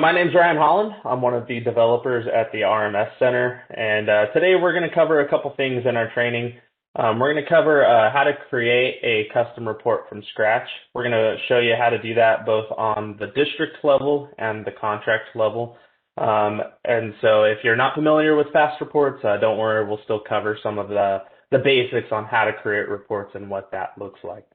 My name's Ryan Holland. I'm one of the developers at the RMS Center, and today we're going to cover a couple things in our training. We're going to cover how to create a custom report from scratch. We're going to show you how to do that both on the district level and the contract level. And so if you're not familiar with fast reports, don't worry, we'll still cover some of the basics on how to create reports and what that looks like.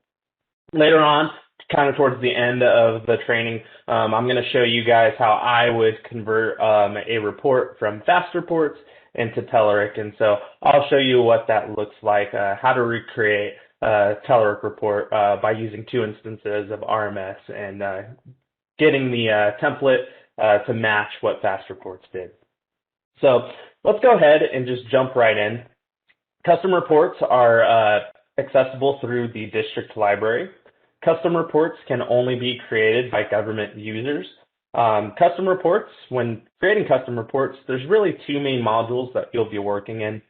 Later on, kind of towards the end of the training, I'm going to show you guys how I would convert a report from fast reports into Telerik. And so I'll show you what that looks like, how to recreate a Telerik report by using two instances of RMS and getting the template to match what fast reports did. So let's go ahead and just jump right in. Custom reports are accessible through the district library. Custom reports can only be created by government users. Custom reports, when creating custom reports, there's really two main modules that you'll be working in.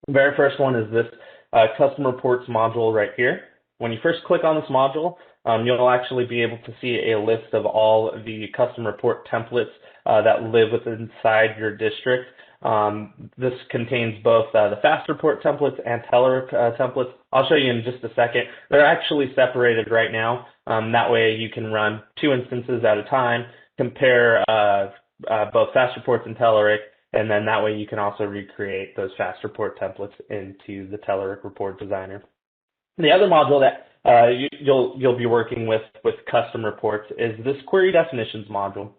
The very first one is this custom reports module right here. When you first click on this module, you'll actually be able to see a list of all the custom report templates that live inside your district. This contains both the fast report templates and Telerik templates. I'll show you in just a second. They're actually separated right now. That way you can run two instances at a time, compare both fast reports and Telerik, and then that way you can also recreate those fast report templates into the Telerik report designer. The other module that you'll be working with custom reports is this query definitions module.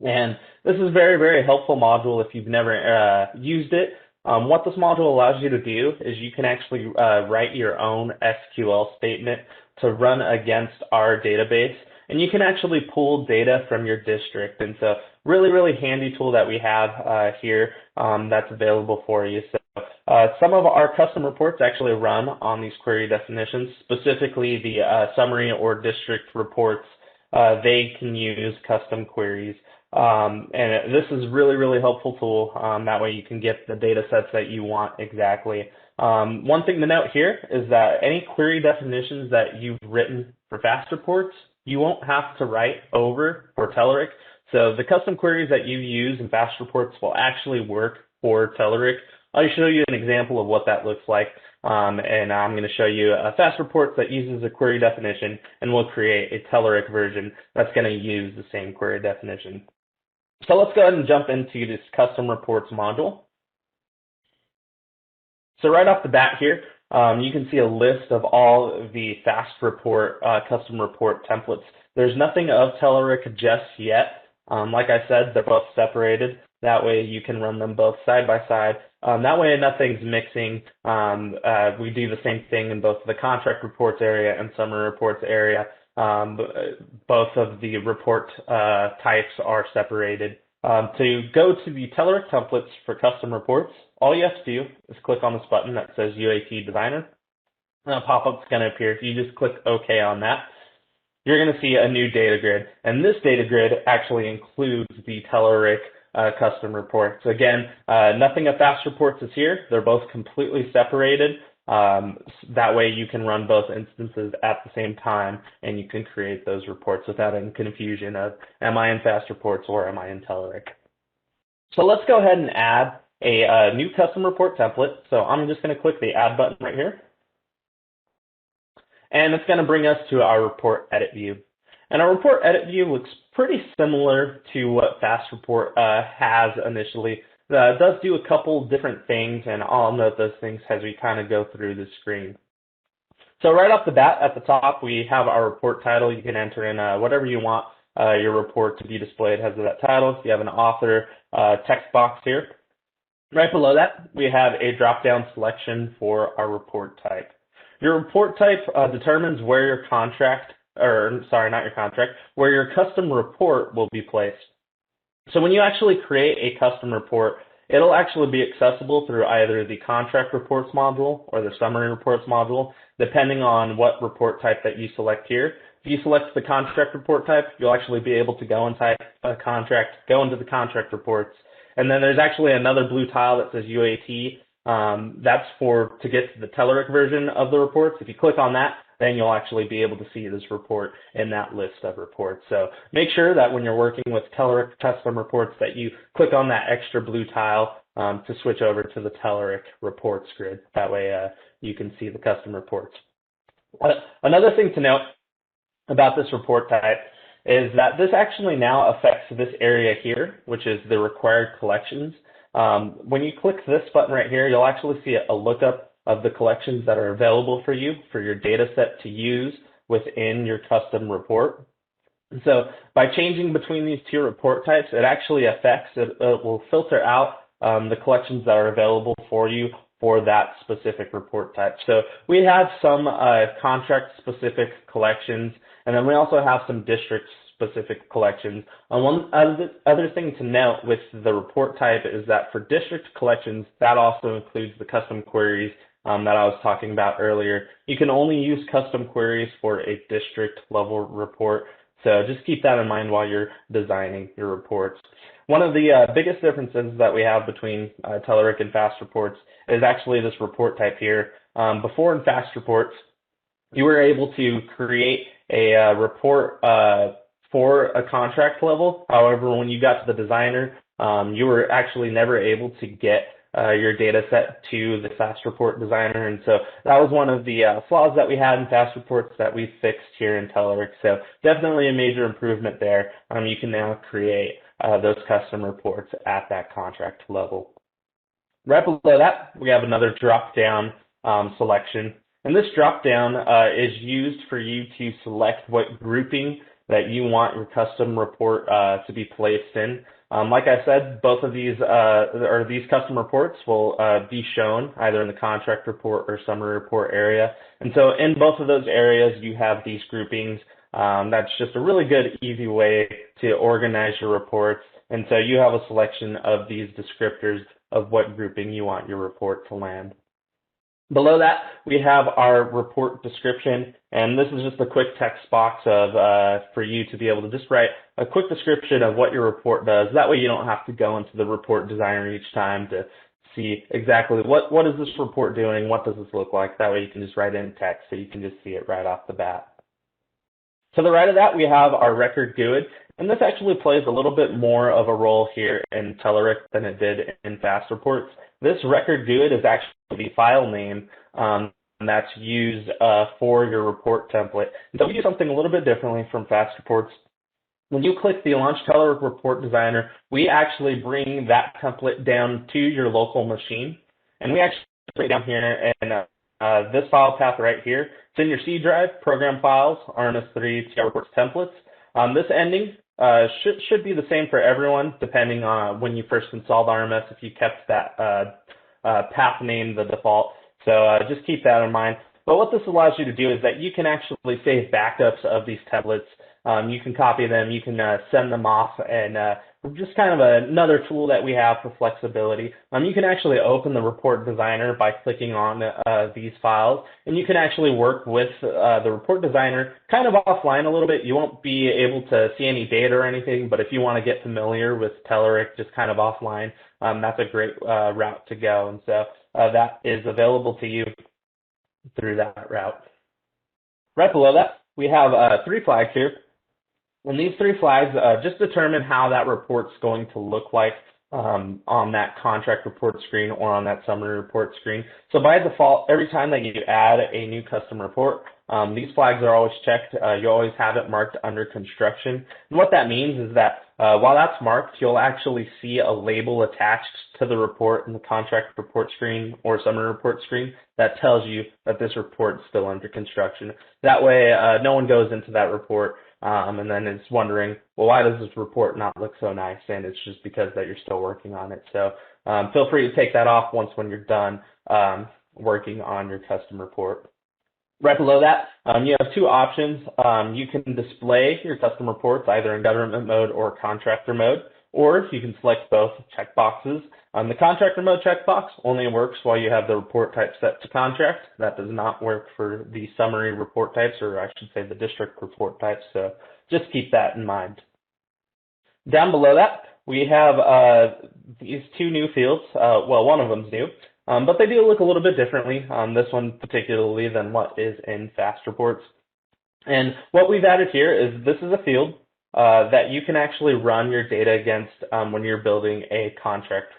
And this is a very, very helpful module if you've never used it. What this module allows you to do is you can actually write your own SQL statement to run against our database, and you can actually pull data from your district. And so really, really handy tool that we have here that's available for you. So some of our custom reports actually run on these query definitions, specifically the summary or district reports. They can use custom queries. And this is really, really helpful tool. That way you can get the data sets that you want exactly. One thing to note here is that any query definitions that you've written for fast reports, you won't have to write over for Telerik. So the custom queries that you use in fast reports will actually work for Telerik. I'll show you an example of what that looks like. And I'm going to show you a fast report that uses a query definition, and we'll create a Telerik version that's going to use the same query definition. So let's go ahead and jump into this custom reports module. So right off the bat here, you can see a list of all the fast report custom report templates. There's nothing of Telerik just yet. Like I said, they're both separated. That way you can run them both side by side. That way nothing's mixing. We do the same thing in both the contract reports area and summary reports area. Both of the report types are separated. To go to the Telerik templates for custom reports, all you have to do is click on this button that says UAT Designer. And a pop-up is going to appear. If you just click OK on that, you're going to see a new data grid. And this data grid actually includes the Telerik custom reports. So again, nothing of fast reports is here. They're both completely separated. That way you can run both instances at the same time, and you can create those reports without any confusion of, am I in fast reports or am I in Telerik? So let's go ahead and add a new custom report template. So I'm just going to click the add button right here. And it's going to bring us to our report edit view. And our report edit view looks pretty similar to what fast report has initially. It does do a couple different things, and I'll note those things as we kind of go through the screen. So right off the bat, at the top, we have our report title. You can enter in whatever you want your report to be displayed as that title. You have an author text box here. Right below that, we have a drop-down selection for our report type. Your report type determines where your contract, or sorry, not your contract, where your custom report will be placed. So when you actually create a custom report, it'll actually be accessible through either the contract reports module or the summary reports module, depending on what report type that you select here. If you select the contract report type, you'll actually be able to go inside a contract, go into the contract reports. And then there's actually another blue tile that says UAT. That's to get to the Telerik version of the reports. If you click on that, then you'll actually be able to see this report in that list of reports. So make sure that when you're working with Telerik custom reports that you click on that extra blue tile to switch over to the Telerik reports grid. That way you can see the custom reports. Another thing to note about this report type is that this actually now affects this area here, which is the required collections. When you click this button right here, you'll actually see a lookup of the collections that are available for you for your data set to use within your custom report. And so by changing between these two report types, it actually affects, it will filter out the collections that are available for you for that specific report type. So we have some contract-specific collections, and then we also have some district-specific collections. One other thing to note with the report type is that for district collections, that also includes the custom queries that I was talking about earlier. You can only use custom queries for a district-level report, so just keep that in mind while you're designing your reports. One of the biggest differences that we have between Telerik and Fast Reports is actually this report type here. Before in Fast Reports, you were able to create a report for a contract level. However, when you got to the designer, you were actually never able to get your data set to the Fast Report designer. And so that was one of the flaws that we had in Fast Reports that we fixed here in Telerik. So definitely a major improvement there. You can now create those custom reports at that contract level. Right below that, we have another drop-down selection. And this drop-down is used for you to select what grouping that you want your custom report to be placed in. Like I said, both of these these custom reports will be shown either in the contract report or summary report area. And so in both of those areas, you have these groupings. That's just a really good, easy way to organize your reports. And so you have a selection of these descriptors of what grouping you want your report to land. Below that, we have our report description, and this is just a quick text box of for you to be able to just write a quick description of what your report does. That way you don't have to go into the report designer each time to see exactly what is this report doing, what does this look like. That way you can just write it in text so you can just see it right off the bat. To the right of that, we have our record GUID, and this actually plays a little bit more of a role here in Telerik than it did in Fast Reports. This record GUID is actually the file name that's used for your report template. And so we do something a little bit differently from Fast Reports. When you click the Launch Telerik Report Designer, we actually bring that template down to your local machine, and we actually bring it down here in this file path right here. It's in your C drive, Program Files, RMS3, TR Reports Templates. This ending should be the same for everyone, depending on when you first installed RMS, if you kept that path name the default. So just keep that in mind. But what this allows you to do is that you can actually save backups of these templates. You can copy them, you can send them off, and just kind of another tool that we have for flexibility. You can actually open the report designer by clicking on these files, and you can actually work with the report designer kind of offline a little bit. You won't be able to see any data or anything, but if you want to get familiar with Telerik just kind of offline, that's a great route to go. And so that is available to you through that route. Right below that, we have 3 flags here. And these 3 flags just determine how that report's going to look like on that contract report screen or on that summary report screen. So by default, every time that you add a new custom report, these flags are always checked. You always have it marked under construction. And what that means is that while that's marked, you'll actually see a label attached to the report in the contract report screen or summary report screen that tells you that this report is still under construction. That way, no one goes into that report and then is wondering, well, why does this report not look so nice? And it's just because that you're still working on it. So feel free to take that off when you're done working on your custom report. Right below that, you have 2 options. You can display your custom reports either in government mode or contractor mode, or you can select both checkboxes. The contractor mode checkbox only works while you have the report type set to contract. That does not work for the summary report types, or I should say the district report types, so just keep that in mind. Down below that, we have these 2 new fields. Well, one of them is new. but they do look a little bit differently, this one particularly than what is in fast reports. And what we've added here is this is a field that you can actually run your data against when you're building a contract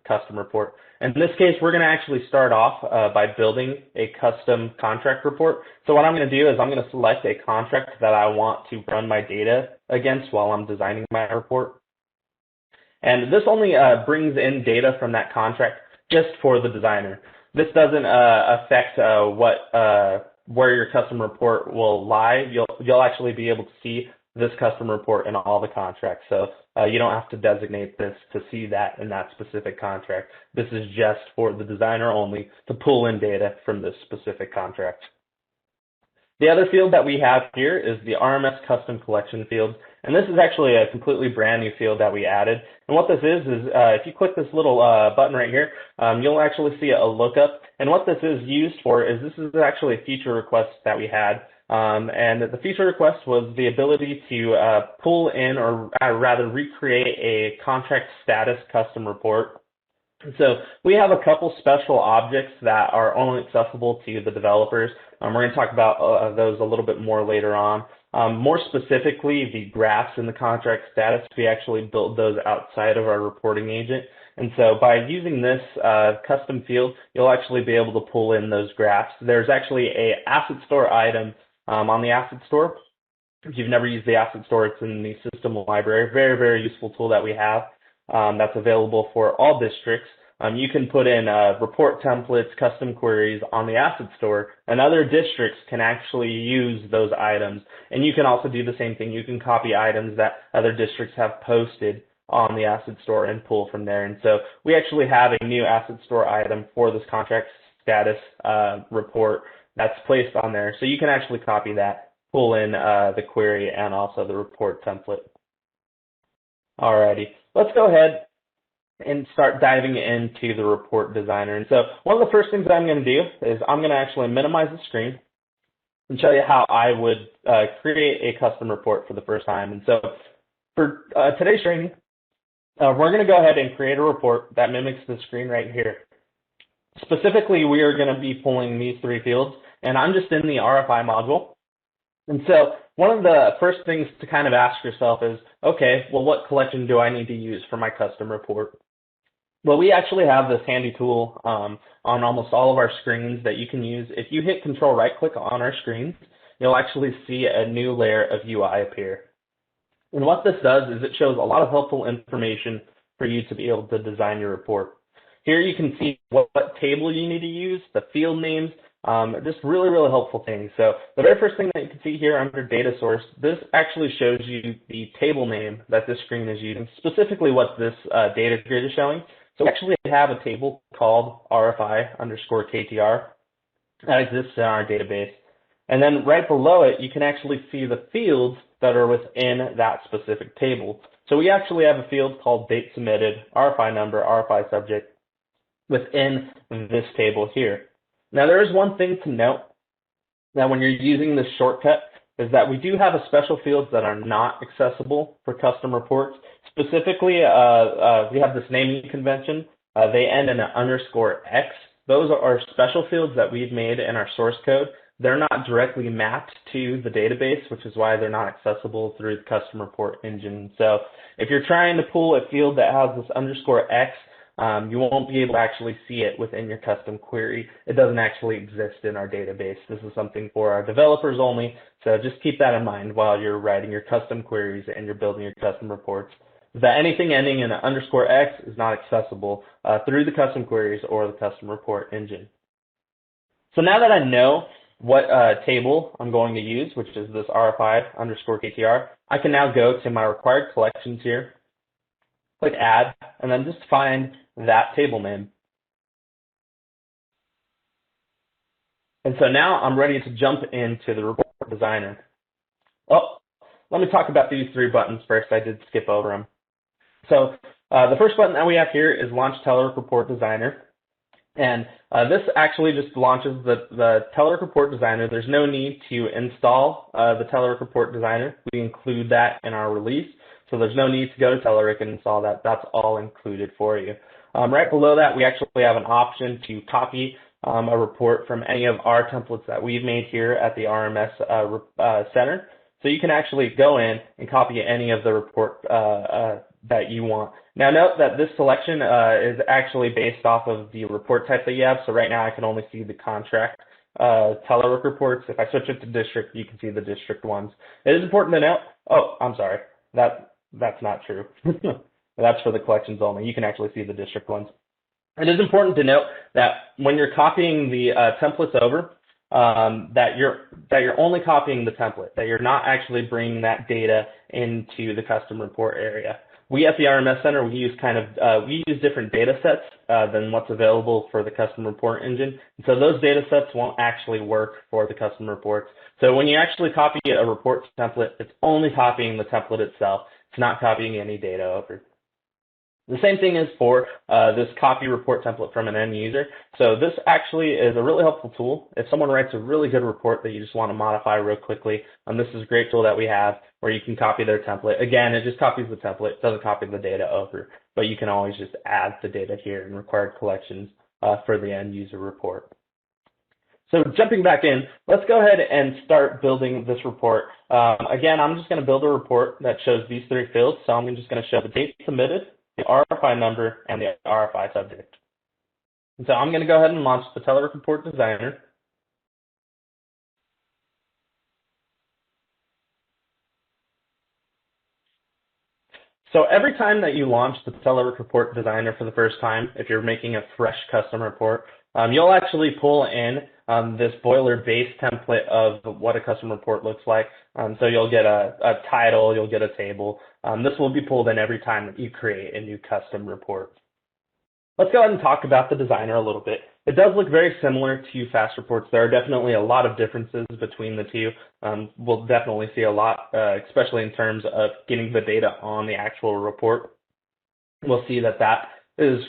custom report. In this case, we're going to actually start off by building a custom contract report. So what I'm going to do is I'm going to select a contract that I want to run my data against while I'm designing my report. And this only brings in data from that contract just for the designer. This doesn't affect where your custom report will lie. You'll actually be able to see this custom report in all the contracts. So you don't have to designate this to see that in that specific contract. This is just for the designer only to pull in data from this specific contract. The other field that we have here is the RMS custom collection field. And this is actually a completely brand new field that we added. And what this is if you click this little button right here, you'll actually see a lookup. And what this is used for is this is actually a feature request that we had. And the feature request was the ability to pull in, or rather recreate, a contract status custom report. So we have a couple special objects that are only accessible to the developers. We're going to talk about those a little bit more later on. More specifically, the graphs in the contract status, we actually build those outside of our reporting agent. And so by using this custom field, you'll actually be able to pull in those graphs. There's actually a asset store item on the asset store. If you've never used the asset store, it's in the system library. Very, very useful tool that we have that's available for all districts. You can put in report templates, custom queries on the asset store, and other districts can actually use those items. And you can also do the same thing. You can copy items that other districts have posted on the asset store and pull from there. And so we actually have a new asset store item for this contract status report that's placed on there. So you can actually copy that, pull in the query and also the report template. Alrighty, let's go ahead and start diving into the report designer. And so one of the first things that I'm going to do is I'm going to actually minimize the screen and show you how I would create a custom report for the first time. And so for today's training, we're going to go ahead and create a report that mimics the screen right here. Specifically, we are going to be pulling these three fields, and I'm just in the RFI module. And so one of the first things to kind of ask yourself is, okay, well, what collection do I need to use for my custom report? Well, we actually have this handy tool on almost all of our screens that you can use. If you hit Control right-click on our screens, you'll actually see a new layer of UI appear. And what this does is it shows a lot of helpful information for you to be able to design your report. Here you can see what table you need to use, the field names, just really, really helpful things. So the very first thing that you can see here under data source, this actually shows you the table name that this screen is using, specifically what this data grid is showing. So we actually have a table called RFI_KTR that exists in our database. And then right below it, you can actually see the fields that are within that specific table. So we actually have a field called date submitted, RFI number, RFI subject within this table here. Now there is one thing to note that when you're using this shortcut is that we do have a special fields that are not accessible for custom reports. Specifically, we have this naming convention. They end in an _X. Those are special fields that we've made in our source code. They're not directly mapped to the database, which is why they're not accessible through the custom report engine. So if you're trying to pull a field that has this _X, you won't be able to actually see it within your custom query. It doesn't actually exist in our database. This is something for our developers only, so just keep that in mind while you're writing your custom queries and you're building your custom reports. That anything ending in an _X is not accessible through the custom queries or the custom report engine. So now that I know what table I'm going to use, which is this RFI_KTR, I can now go to my required collections here, click add, and then just find that table name. And so now I'm ready to jump into the report designer. Oh, let me talk about these three buttons first. I did skip over them. So the first button that we have here is Launch Telerik Report Designer. And this actually just launches the Telerik Report Designer. There's no need to install the Telerik Report Designer. We include that in our release. So there's no need to go to Telerik and install that. That's all included for you. Right below that, we actually have an option to copy a report from any of our templates that we've made here at the RMS Center. So you can actually go in and copy any of the report that you want. Now note that this selection is actually based off of the report type that you have. So right now I can only see the contract Telework reports. If I switch it to district, you can see the district ones. It is important to note, oh, I'm sorry, that's not true. That's for the collections only. You can actually see the district ones. It is important to note that when you're copying the templates over, that you're only copying the template, that you're not actually bringing that data into the custom report area. We at the RMS Center, we use different data sets than what's available for the custom report engine. And so those data sets won't actually work for the custom reports. So when you actually copy a report template, it's only copying the template itself. It's not copying any data over. The same thing is for this copy report template from an end user. So this actually is a really helpful tool. If someone writes a really good report that you just want to modify real quickly, this is a great tool that we have where you can copy their template. Again, it just copies the template, it doesn't copy the data over, but you can always just add the data here in required collections for the end user report. So jumping back in, let's go ahead and start building this report. Again, I'm just going to build a report that shows these three fields. So I'm just going to show the date submitted, the RFI number, and the RFI subject. And so I'm going to go ahead and launch the Telerik Report Designer. So every time that you launch the Telerik Report Designer for the first time, if you're making a fresh custom report, you'll actually pull in this boiler-based template of what a custom report looks like. So you'll get a title, you'll get a table. This will be pulled in every time that you create a new custom report. Let's go ahead and talk about the designer a little bit. It does look very similar to fast reports. There are definitely a lot of differences between the two. We'll definitely see a lot, especially in terms of getting the data on the actual report. We'll see that that is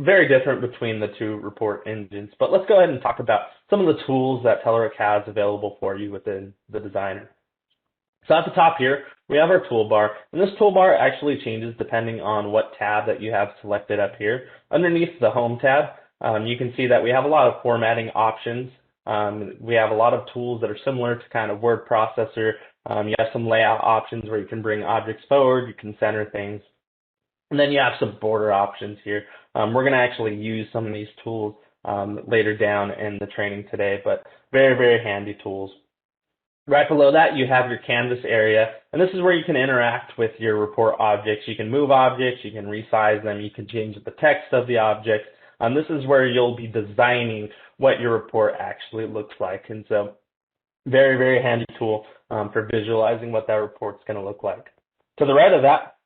very different between the two report engines. But let's go ahead and talk about some of the tools that Telerik has available for you within the designer. So at the top here, we have our toolbar, and this toolbar actually changes depending on what tab that you have selected up here. Underneath the Home tab, you can see that we have a lot of formatting options. We have a lot of tools that are similar to kind of word processor. You have some layout options where you can bring objects forward, you can center things. And then you have some border options here. We're going to actually use some of these tools later down in the training today, but very, very handy tools. Right below that, you have your canvas area, and this is where you can interact with your report objects. You can move objects, you can resize them, you can change the text of the objects. This is where you'll be designing what your report actually looks like. And so very, very handy tool for visualizing what that report's going to look like. To the right of that,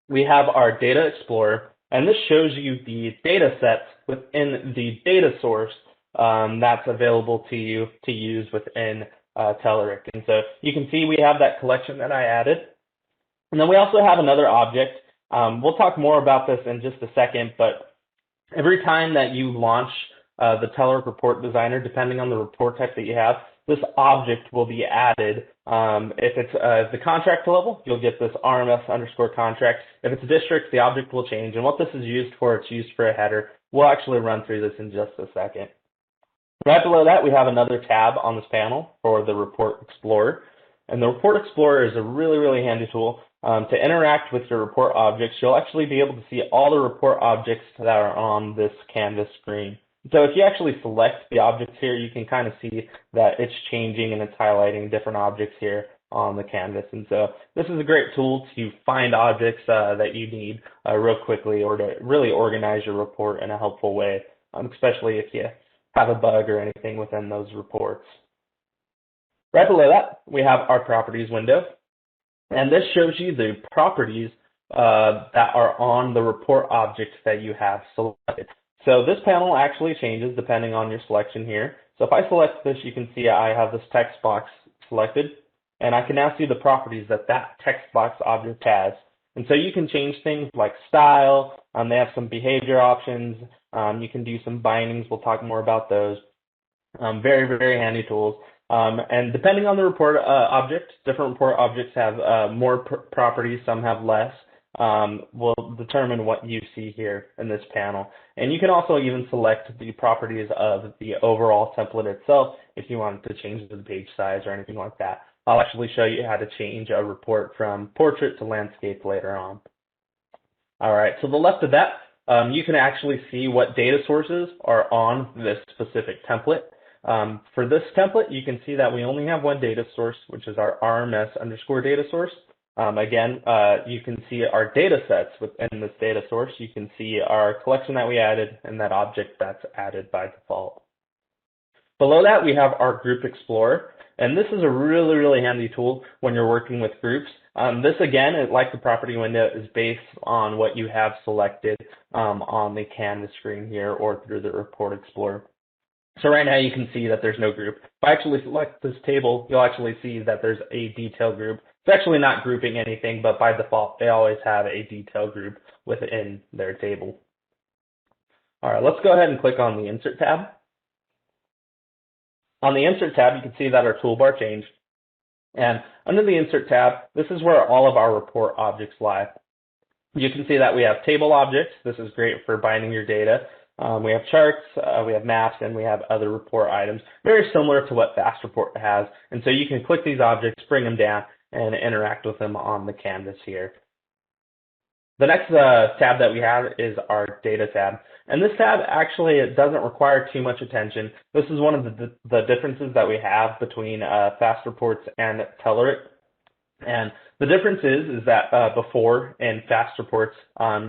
we have our Data Explorer, and this shows you the data sets within the data source that's available to you to use within Telerik. And so you can see we have that collection that I added. And then we also have another object. We'll talk more about this in just a second, but every time that you launch the Telerik Report Designer, depending on the report type that you have, this object will be added. If it's the contract level, you'll get this RMS_contract. If it's a district, the object will change. And what this is used for, it's used for a header. We'll actually run through this in just a second. Right below that, we have another tab on this panel for the Report Explorer. And the Report Explorer is a really, really handy tool. To interact with your report objects, you'll actually be able to see all the report objects that are on this canvas screen. So if you actually select the objects here, you can kind of see that it's changing and it's highlighting different objects here on the canvas. And so this is a great tool to find objects that you need real quickly, or to really organize your report in a helpful way, especially if you have a bug or anything within those reports. Right below that, we have our properties window. And this shows you the properties that are on the report objects that you have selected. So this panel actually changes depending on your selection here. So if I select this, you can see I have this text box selected, and I can now see the properties that that text box object has. And so you can change things like style. They have some behavior options. You can do some bindings. We'll talk more about those. Very, very handy tools. And depending on the report object, different report objects have more properties, some have less. will determine what you see here in this panel. And you can also even select the properties of the overall template itself if you wanted to change the page size or anything like that. I'll actually show you how to change a report from portrait to landscape later on. All right, to the left of that, you can actually see what data sources are on this specific template. For this template, you can see that we only have one data source, which is our RMS underscore data source. Again, you can see our data sets within this data source. You can see our collection that we added and that object that's added by default. Below that, we have our Group Explorer, and this is a really, really handy tool when you're working with groups. This, again, like the property window, is based on what you have selected on the Canvas screen here or through the Report Explorer. So right now you can see that there's no group. If I actually select this table, you'll actually see that there's a detail group. It's actually not grouping anything, but by default, they always have a detail group within their table. All right, let's go ahead and click on the Insert tab. On the Insert tab, you can see that our toolbar changed. And under the Insert tab, this is where all of our report objects lie. You can see that we have table objects. This is great for binding your data. We have charts, we have maps, and we have other report items, very similar to what Fast Report has. And so you can click these objects, bring them down, and interact with them on the canvas here. The next tab that we have is our Data tab. And this tab actually it doesn't require too much attention. This is one of the differences that we have between Fast Reports and Telerik. And the difference is that before in Fast Reports,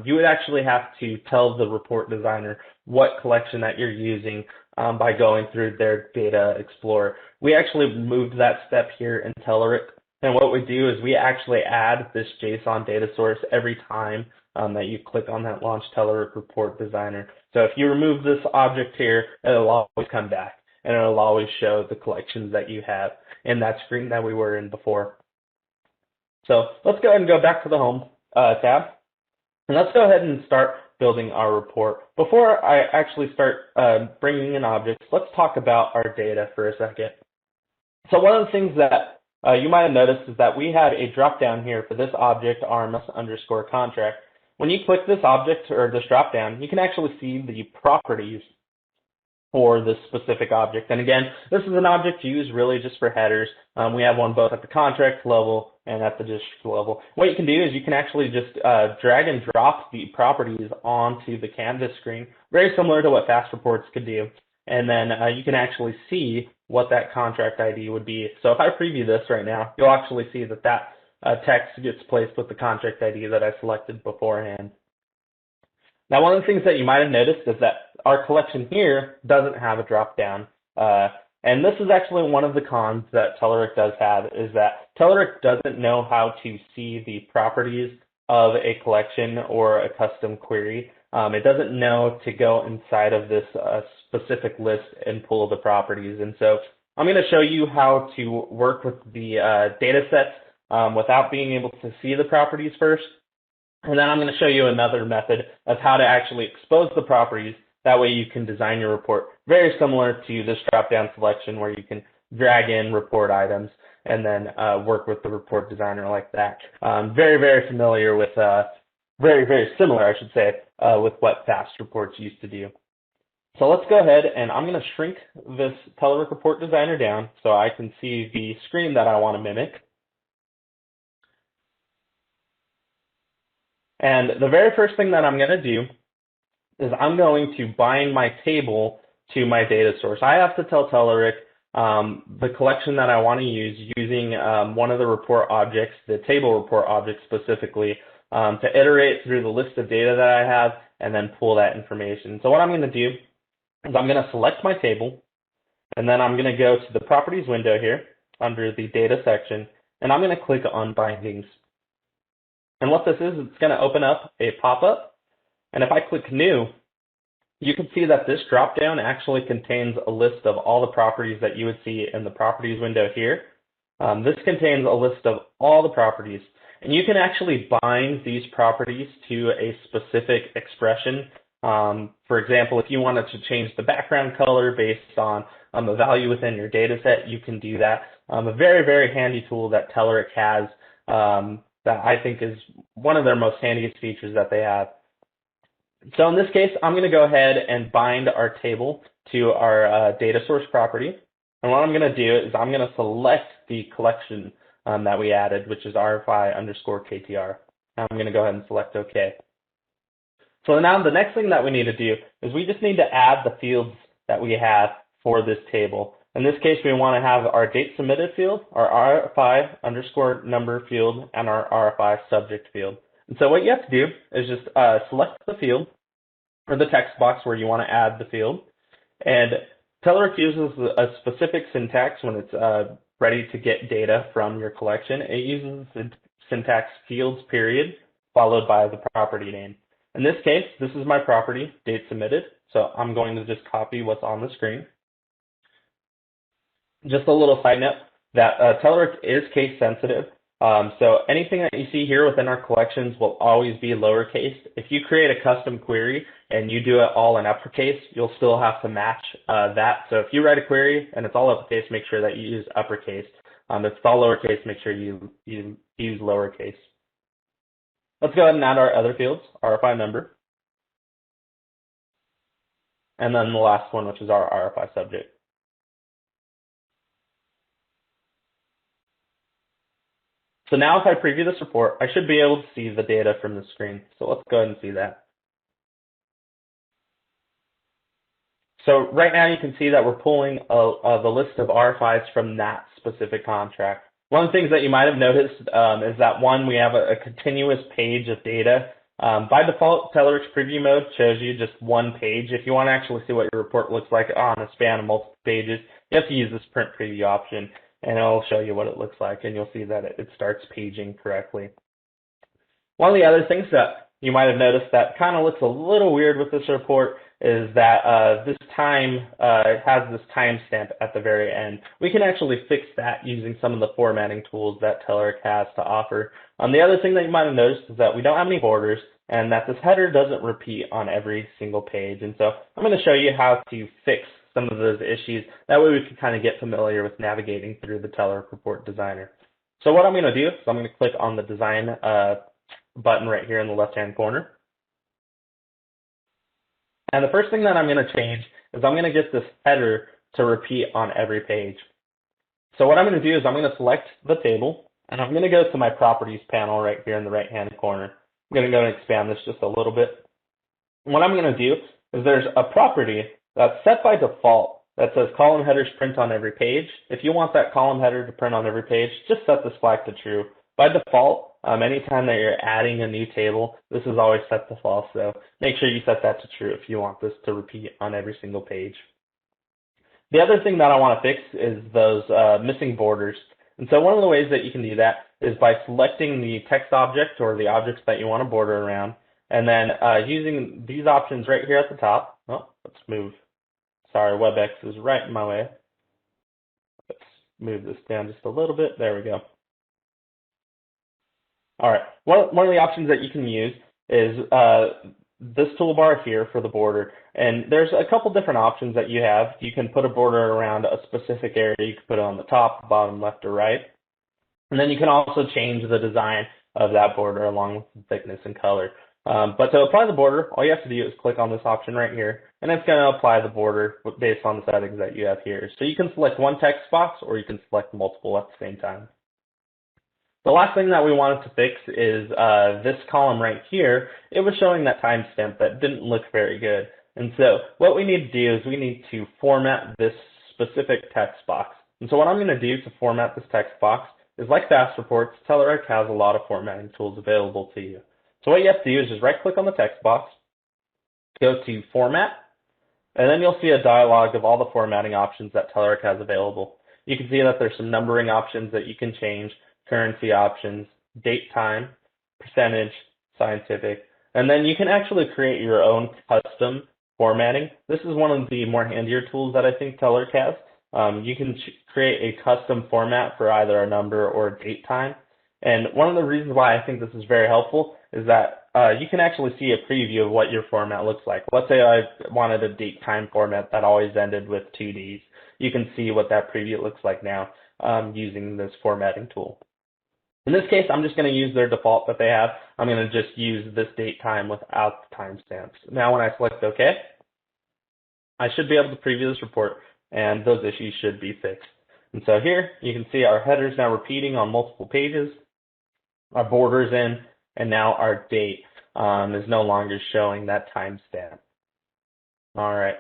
you would actually have to tell the report designer what collection that you're using by going through their Data Explorer. We actually removed that step here in Telerik. And what we do is we actually add this JSON data source every time that you click on that Launch Telerik Report Designer. So if you remove this object here, it'll always come back and it'll always show the collections that you have in that screen that we were in before. So let's go ahead and go back to the Home tab, and let's go ahead and start building our report. Before I actually start bringing in objects, let's talk about our data for a second. So one of the things that you might have noticed is that we have a drop-down here for this object, RMS underscore contract. When you click this object or this drop-down, you can actually see the properties for this specific object. And again, this is an object used really just for headers. We have one both at the contract level and at the district level. What you can do is you can actually just drag and drop the properties onto the Canvas screen, very similar to what Fast Reports could do. And then you can actually see what that contract ID would be. So if I preview this right now, you'll actually see that text gets placed with the contract ID that I selected beforehand. Now, one of the things that you might have noticed is that our collection here doesn't have a drop-down. And this is actually one of the cons that Telerik does have, is that Telerik doesn't know how to see the properties of a collection or a custom query. It doesn't know to go inside of this specific list and pull the properties. And so I'm going to show you how to work with the data sets without being able to see the properties first. And then I'm going to show you another method of how to actually expose the properties. That way you can design your report very similar to this drop-down selection where you can drag in report items and then work with the report designer like that. Very, very familiar with, very similar, I should say, with what Fast Reports used to do. So let's go ahead and I'm going to shrink this Telework Report Designer down so I can see the screen that I want to mimic. And the very first thing that I'm going to do is I'm going to bind my table to my data source. I have to tell Telerik the collection that I want to use using one of the report objects, the table report object specifically, to iterate through the list of data that I have and then pull that information. So what I'm going to do is I'm going to select my table, and then I'm going to go to the Properties window here under the Data section, and I'm going to click on Bindings. And what this is, it's going to open up a pop-up. And if I click New, you can see that this drop-down actually contains a list of all the properties that you would see in the Properties window here. This contains a list of all the properties. And you can actually bind these properties to a specific expression. For example, if you wanted to change the background color based on a value within your data set, you can do that. A very, very handy tool that Telerik has that I think is one of their most handiest features that they have. So in this case, I'm going to go ahead and bind our table to our data source property. And what I'm going to do is I'm going to select the collection that we added, which is RFI_KTR. I'm going to go ahead and select OK. So now the next thing that we need to do is we just need to add the fields that we have for this table. In this case, we want to have our date submitted field, our RFI_number field, and our RFI subject field. And so what you have to do is just select the field or the text box where you want to add the field. And Telerik uses a specific syntax when it's ready to get data from your collection. It uses the syntax fields period followed by the property name. In this case, this is my property, date submitted. So I'm going to just copy what's on the screen. Just a little side note that Telerik is case sensitive. So anything that you see here within our collections will always be lowercase. If you create a custom query and you do it all in uppercase, you'll still have to match that. So if you write a query and it's all uppercase, make sure that you use uppercase. If it's all lowercase, make sure you use lowercase. Let's go ahead and add our other fields, RFI number. And then the last one, which is our RFI subject. So now if I preview this report, I should be able to see the data from the screen. So let's go ahead and see that. So right now you can see that we're pulling the list of RFIs from that specific contract. One of the things that you might have noticed is that one, we have a continuous page of data. By default, Telerik's preview mode shows you just one page. If you want to actually see what your report looks like on a span of multiple pages, you have to use this print preview option, and it'll show you what it looks like, and you'll see that it starts paging correctly. One of the other things that you might have noticed that kind of looks a little weird with this report is that this time has this timestamp at the very end. We can actually fix that using some of the formatting tools that Telerik has to offer. The other thing that you might have noticed is that we don't have any borders and that this header doesn't repeat on every single page. And so I'm going to show you how to fix some of those issues. That way we can kind of get familiar with navigating through the Telerik Report Designer. So what I'm going to do is I'm going to click on the Design button right here in the left-hand corner. And the first thing that I'm going to change is I'm going to get this header to repeat on every page. So what I'm going to do is I'm going to select the table, and I'm going to go to my Properties panel right here in the right-hand corner. I'm going to go and expand this just a little bit. What I'm going to do is there's a property that's set by default that says column headers print on every page. If you want that column header to print on every page, just set this flag to true. By default, anytime that you're adding a new table, this is always set to false. So make sure you set that to true if you want this to repeat on every single page. The other thing that I want to fix is those missing borders. And so one of the ways that you can do that is by selecting the text object or the objects that you want to border around, and then using these options right here at the top. Oh, let's move. Sorry, WebEx is right in my way. Let's move this down just a little bit. There we go. All right, one of the options that you can use is this toolbar here for the border. And there's a couple different options that you have. You can put a border around a specific area. You can put it on the top, bottom, left, or right. And then you can also change the design of that border along with the thickness and color. But to apply the border, all you have to do is click on this option right here, and it's going to apply the border based on the settings that you have here. So you can select one text box, or you can select multiple at the same time. The last thing that we wanted to fix is this column right here. It was showing that timestamp that didn't look very good. And so what we need to do is we need to format this specific text box. And so what I'm going to do to format this text box is, like Fast Reports, Telerik has a lot of formatting tools available to you. So what you have to do is just right-click on the text box, go to Format, and then you'll see a dialog of all the formatting options that Telerik has available. You can see that there's some numbering options that you can change, currency options, date time, percentage, scientific, and then you can actually create your own custom formatting. This is one of the more handier tools that I think Telerik has. You can create a custom format for either a number or a date time. And one of the reasons why I think this is very helpful is that you can actually see a preview of what your format looks like. Let's say I wanted a date time format that always ended with 2 Ds. You can see what that preview looks like now using this formatting tool. In this case, I'm just going to use their default that they have. I'm going to just use this date time without the timestamps. Now when I select OK, I should be able to preview this report, and those issues should be fixed. And so here, you can see our headers now repeating on multiple pages, our borders in, and now our date is no longer showing that timestamp. All right.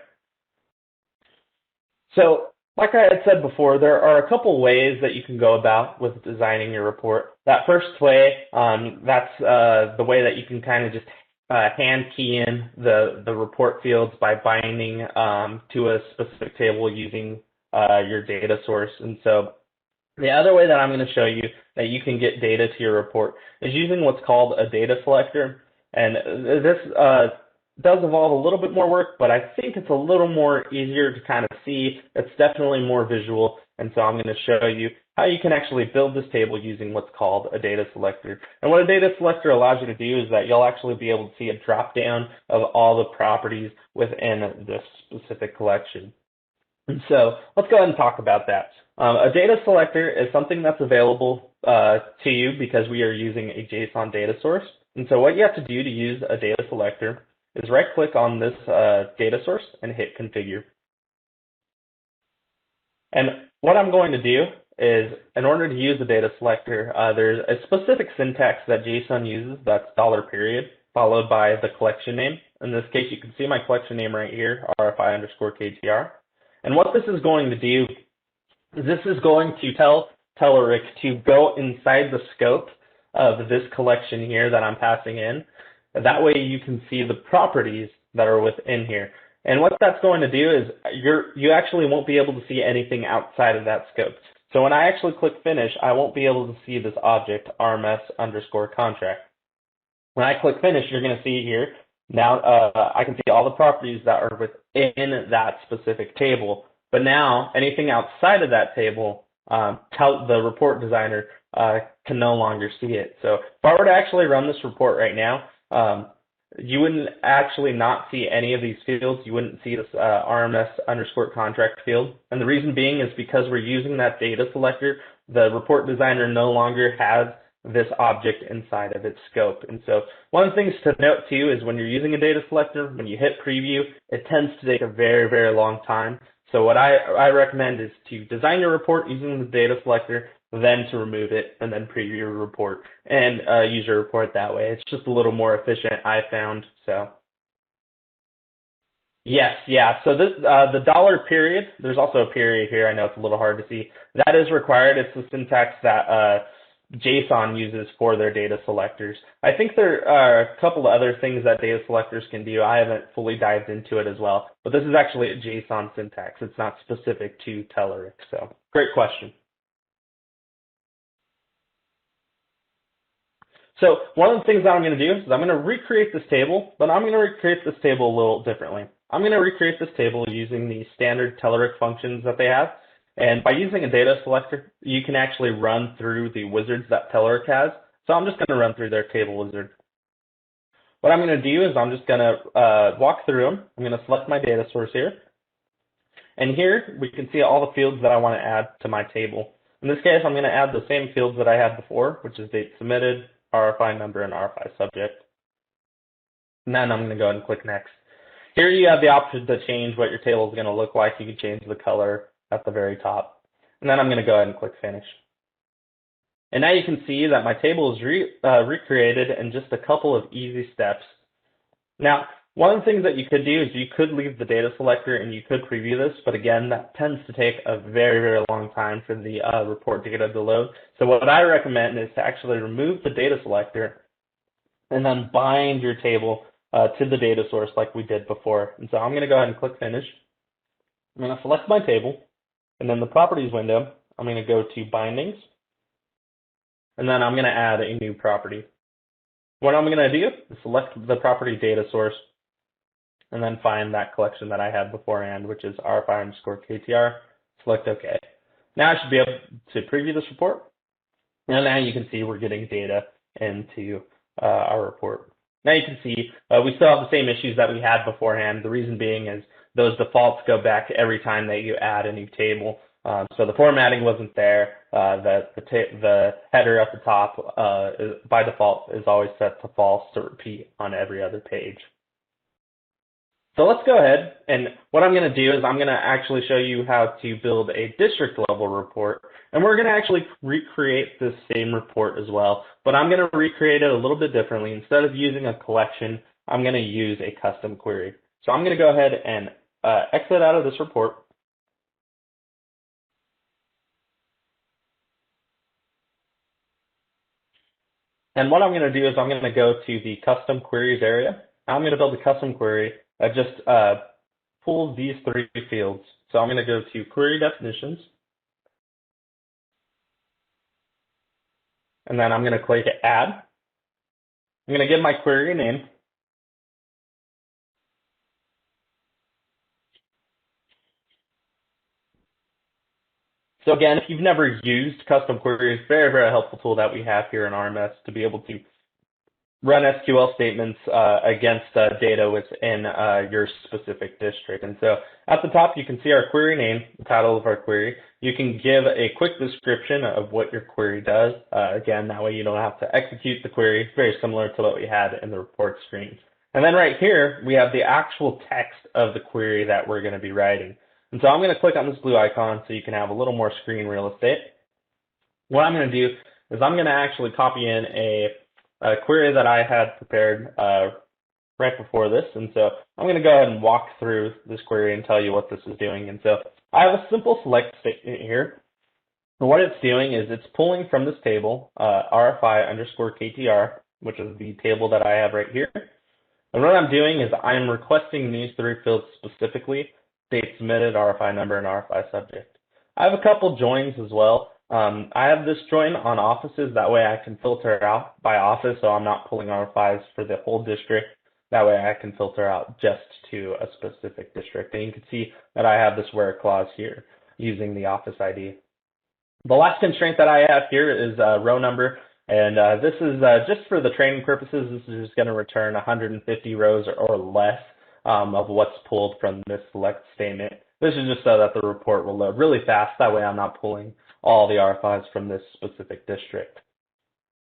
So, like I had said before, there are a couple ways that you can go about with designing your report. That first way, that's the way that you can kind of just hand key in the report fields by binding to a specific table using your data source. And so the other way that I'm going to show you that you can get data to your report is using what's called a data selector. And this does involve a little bit more work, but I think it's a little more easier to kind of see. It's definitely more visual. And so I'm going to show you how you can actually build this table using what's called a data selector. And what a data selector allows you to do is that you'll actually be able to see a drop down of all the properties within this specific collection. And so let's go ahead and talk about that. A data selector is something that's available to you because we are using a JSON data source. And so what you have to do to use a data selector is right click on this data source and hit configure. And what I'm going to do is, in order to use the data selector, there's a specific syntax that JSON uses, that's $, followed by the collection name. In this case, you can see my collection name right here, RFI_KTR. And what this is going to do is this is going to tell Telerik to go inside the scope of this collection here that I'm passing in. That way you can see the properties that are within here. And what that's going to do is you actually won't be able to see anything outside of that scope. So when I actually click finish, I won't be able to see this object RMS_contract. When I click finish, you're going to see here, now I can see all the properties that are within that specific table. But now anything outside of that table, the report designer can no longer see it. So if I were to actually run this report right now, you wouldn't actually not see any of these fields. You wouldn't see this RMS_contract field. And the reason being is because we're using that data selector, the report designer no longer has this object inside of its scope. And so one of the things to note too is when you're using a data selector, when you hit preview, it tends to take a very, very long time. So what I recommend is to design your report using the data selector, then to remove it, and then preview your report and use your report that way. It's just a little more efficient, I found. So yes, yeah. So this the $, there's also a period here. I know it's a little hard to see. That is required. It's the syntax that JSON uses for their data selectors. I think there are a couple of other things that data selectors can do. I haven't fully dived into it as well, but this is actually a JSON syntax. It's not specific to Telerik. So great question. So one of the things that I'm going to do is I'm going to recreate this table, but I'm going to recreate this table a little differently. I'm going to recreate this table using the standard Telerik functions that they have. And by using a data selector, you can actually run through the wizards that Telerik has. So I'm just going to run through their table wizard. What I'm going to do is I'm just going to walk through them. I'm going to select my data source here. And here we can see all the fields that I want to add to my table. In this case, I'm going to add the same fields that I had before, which is date submitted, RFI number, and RFI subject. And then I'm going to go ahead and click next. Here you have the option to change what your table is going to look like. You can change the color at the very top. And then I'm going to go ahead and click finish. And now you can see that my table is recreated in just a couple of easy steps. Now, one of the things that you could do is you could leave the data selector and you could preview this, but again, that tends to take a very, very long time for the report data to load. So what I recommend is to actually remove the data selector and then bind your table to the data source like we did before. And so I'm going to go ahead and click finish. I'm going to select my table, and then the properties window, I'm going to go to bindings, and then I'm going to add a new property. What I'm going to do is select the property data source, and then find that collection that I had beforehand, which is RFI_KTR, select OK. Now I should be able to preview this report, and now you can see we're getting data into our report. Now you can see we still have the same issues that we had beforehand. The reason being is those defaults go back every time that you add a new table. So the formatting wasn't there. The header at the top by default is always set to false to repeat on every other page. So let's go ahead, and what I'm going to do is I'm going to actually show you how to build a district level report, and we're going to actually recreate this same report as well, but I'm going to recreate it a little bit differently. Instead of using a collection, I'm going to use a custom query. So I'm going to go ahead and exit out of this report. And what I'm going to do is I'm going to go to the custom queries area. I'm going to build a custom query that just pulls these three fields. So I'm going to go to query definitions. And then I'm going to click add. I'm going to give my query a name. So again, if you've never used custom queries, very, very helpful tool that we have here in RMS to be able to run SQL statements against data within your specific district. And so at the top, you can see our query name, the title of our query. You can give a quick description of what your query does. Again, that way you don't have to execute the query, very similar to what we had in the report screen. And then right here, we have the actual text of the query that we're going to be writing. And so I'm going to click on this blue icon so you can have a little more screen real estate. What I'm going to do is I'm going to actually copy in a query that I had prepared right before this. And so I'm going to go ahead and walk through this query and tell you what this is doing. And so I have a simple select statement here. And what it's doing is it's pulling from this table RFI underscore KTR, which is the table that I have right here. And what I'm doing is I'm requesting these three fields specifically: date submitted, RFI number, and RFI subject. I have a couple joins as well. I have this join on offices. That way I can filter out by office, so I'm not pulling RFIs for the whole district. That way I can filter out just to a specific district. And you can see that I have this where clause here using the office ID. The last constraint that I have here is row number. And this is just for the training purposes. This is just going to return 150 rows or less of what's pulled from this select statement. This is just so that the report will load really fast. That way I'm not pulling all the RFIs from this specific district.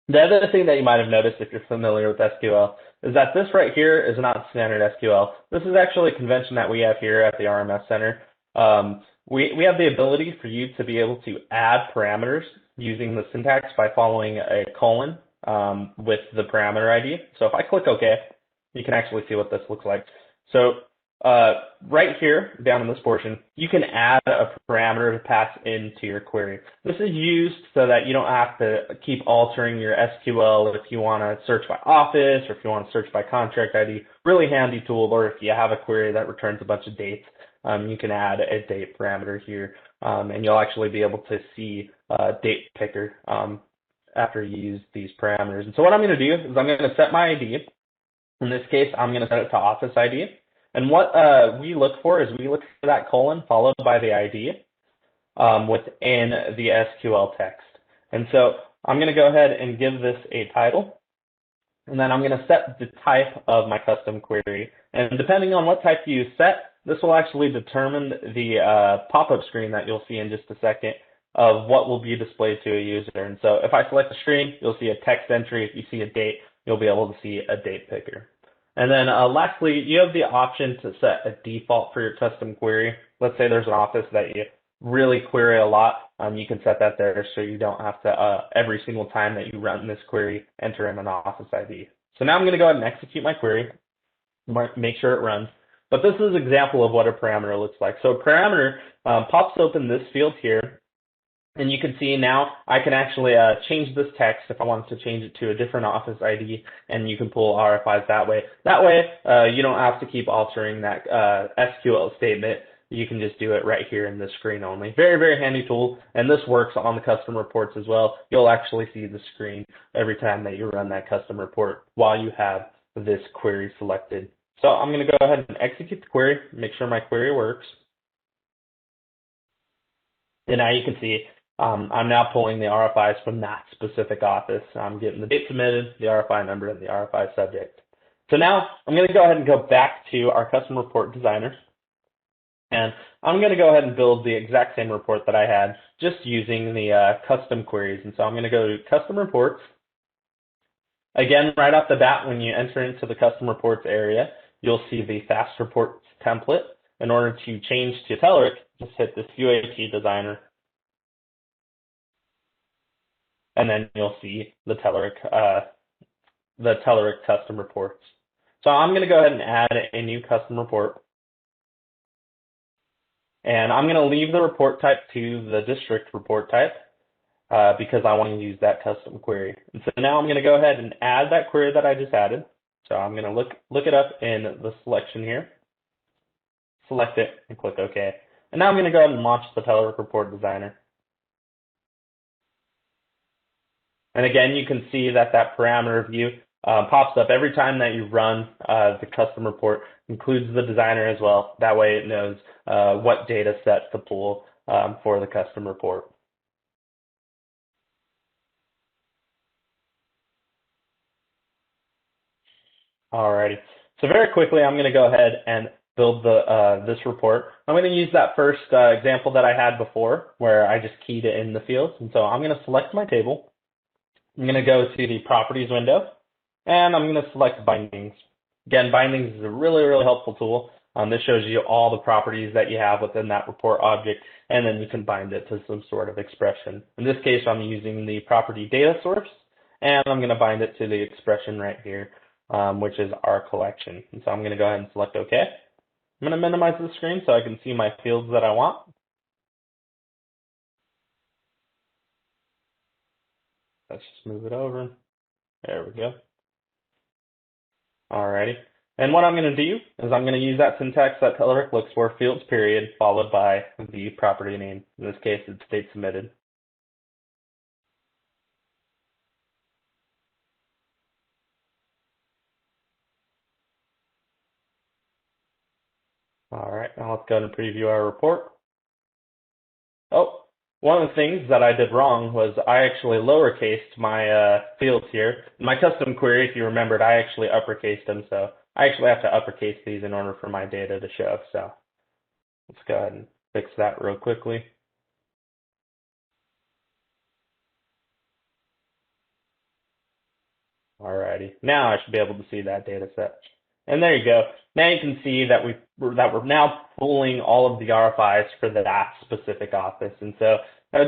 The other thing that you might have noticed if you're familiar with SQL is that this right here is not standard SQL. This is actually a convention that we have here at the RMS Center. We have the ability for you to be able to add parameters using the syntax by following a colon with the parameter ID. So if I click OK, you can actually see what this looks like. So right here, down in this portion, you can add a parameter to pass into your query. This is used so that you don't have to keep altering your SQL if you want to search by office or if you want to search by contract ID. Really handy tool. Or if you have a query that returns a bunch of dates, you can add a date parameter here, and you'll actually be able to see date picker after you use these parameters. And so what I'm going to do is I'm going to set my ID. In this case, I'm going to set it to office ID. And what we look for is we look for that colon followed by the ID within the SQL text. And so I'm going to go ahead and give this a title. And then I'm going to set the type of my custom query. And depending on what type you set, this will actually determine the pop-up screen that you'll see in just a second of what will be displayed to a user. And so if I select a string, you'll see a text entry. If you see a date, you'll be able to see a date picker. And then lastly, you have the option to set a default for your custom query. Let's say there's an office that you really query a lot. You can set that there so you don't have to, every single time that you run this query, enter in an office ID. So now I'm going to go ahead and execute my query, make sure it runs. But this is an example of what a parameter looks like. So a parameter pops open this field here. And you can see now I can actually change this text if I wanted to change it to a different office ID, and you can pull RFIs that way. That way, you don't have to keep altering that SQL statement. You can just do it right here in the screen only. Very, very handy tool, and this works on the custom reports as well. You'll actually see the screen every time that you run that custom report while you have this query selected. So I'm going to go ahead and execute the query, make sure my query works. And now you can see I'm now pulling the RFIs from that specific office. I'm getting the date submitted, the RFI number, and the RFI subject. So now I'm going to go ahead and go back to our custom report designer. And I'm going to go ahead and build the exact same report that I had, just using the custom queries. And so I'm going to go to Custom Reports. Again, right off the bat, when you enter into the Custom Reports area, you'll see the Fast Reports template. In order to change to Telerik, just hit this UAT Designer, and then you'll see the Telerik Custom Reports. So I'm going to go ahead and add a new custom report. And I'm going to leave the report type to the district report type because I want to use that custom query. And so now I'm going to go ahead and add that query that I just added. So I'm going to look it up in the selection here, select it, and click OK. And now I'm going to go ahead and launch the Telerik Report Designer. And again, you can see that parameter view pops up every time that you run the custom report, includes the designer as well. That way it knows what data set to pull for the custom report. Alrighty. So very quickly, I'm going to go ahead and build this report. I'm going to use that first example that I had before, where I just keyed it in the fields. And so I'm going to select my table. I'm going to go to the Properties window, and I'm going to select Bindings. Again, Bindings is a really, really helpful tool. This shows you all the properties that you have within that report object, and then you can bind it to some sort of expression. In this case, I'm using the property data source, and I'm going to bind it to the expression right here, which is our collection. And so I'm going to go ahead and select OK. I'm going to minimize the screen so I can see my fields that I want. Let's just move it over. There we go. Alrighty. And what I'm going to do is I'm going to use that syntax that Telerik looks for, fields period, followed by the property name. In this case, it's state submitted. All right, now let's go ahead and preview our report. Oh, one of the things that I did wrong was I actually lowercased my fields here. In my custom query, if you remembered, I actually uppercased them, so I actually have to uppercase these in order for my data to show. So let's go ahead and fix that real quickly. Alrighty, now I should be able to see that data set. And there you go. Now you can see that we're now pulling all of the RFIs for that specific office. And so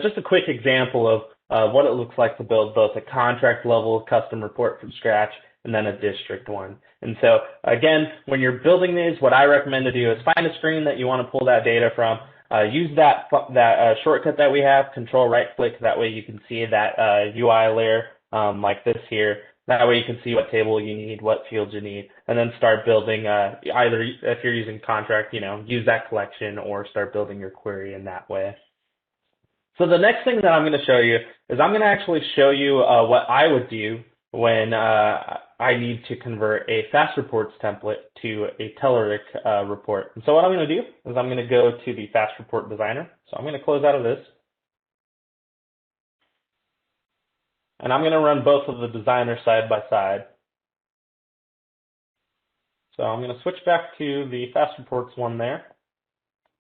just a quick example of what it looks like to build both a contract level custom report from scratch and then a district one. And so again, when you're building these, what I recommend to do is find a screen that you want to pull that data from. Use that shortcut that we have, control right click. That way you can see that UI layer like this here. That way you can see what table you need, what fields you need, and then start building either if you're using contract, use that collection or start building your query in that way. So the next thing that I'm going to show you is I'm going to actually show you what I would do when I need to convert a Fast Reports template to a Telerik report. And so what I'm going to do is I'm going to go to the Fast Report Designer. So I'm going to close out of this. And I'm going to run both of the designers side by side. So I'm going to switch back to the Fast Reports one there.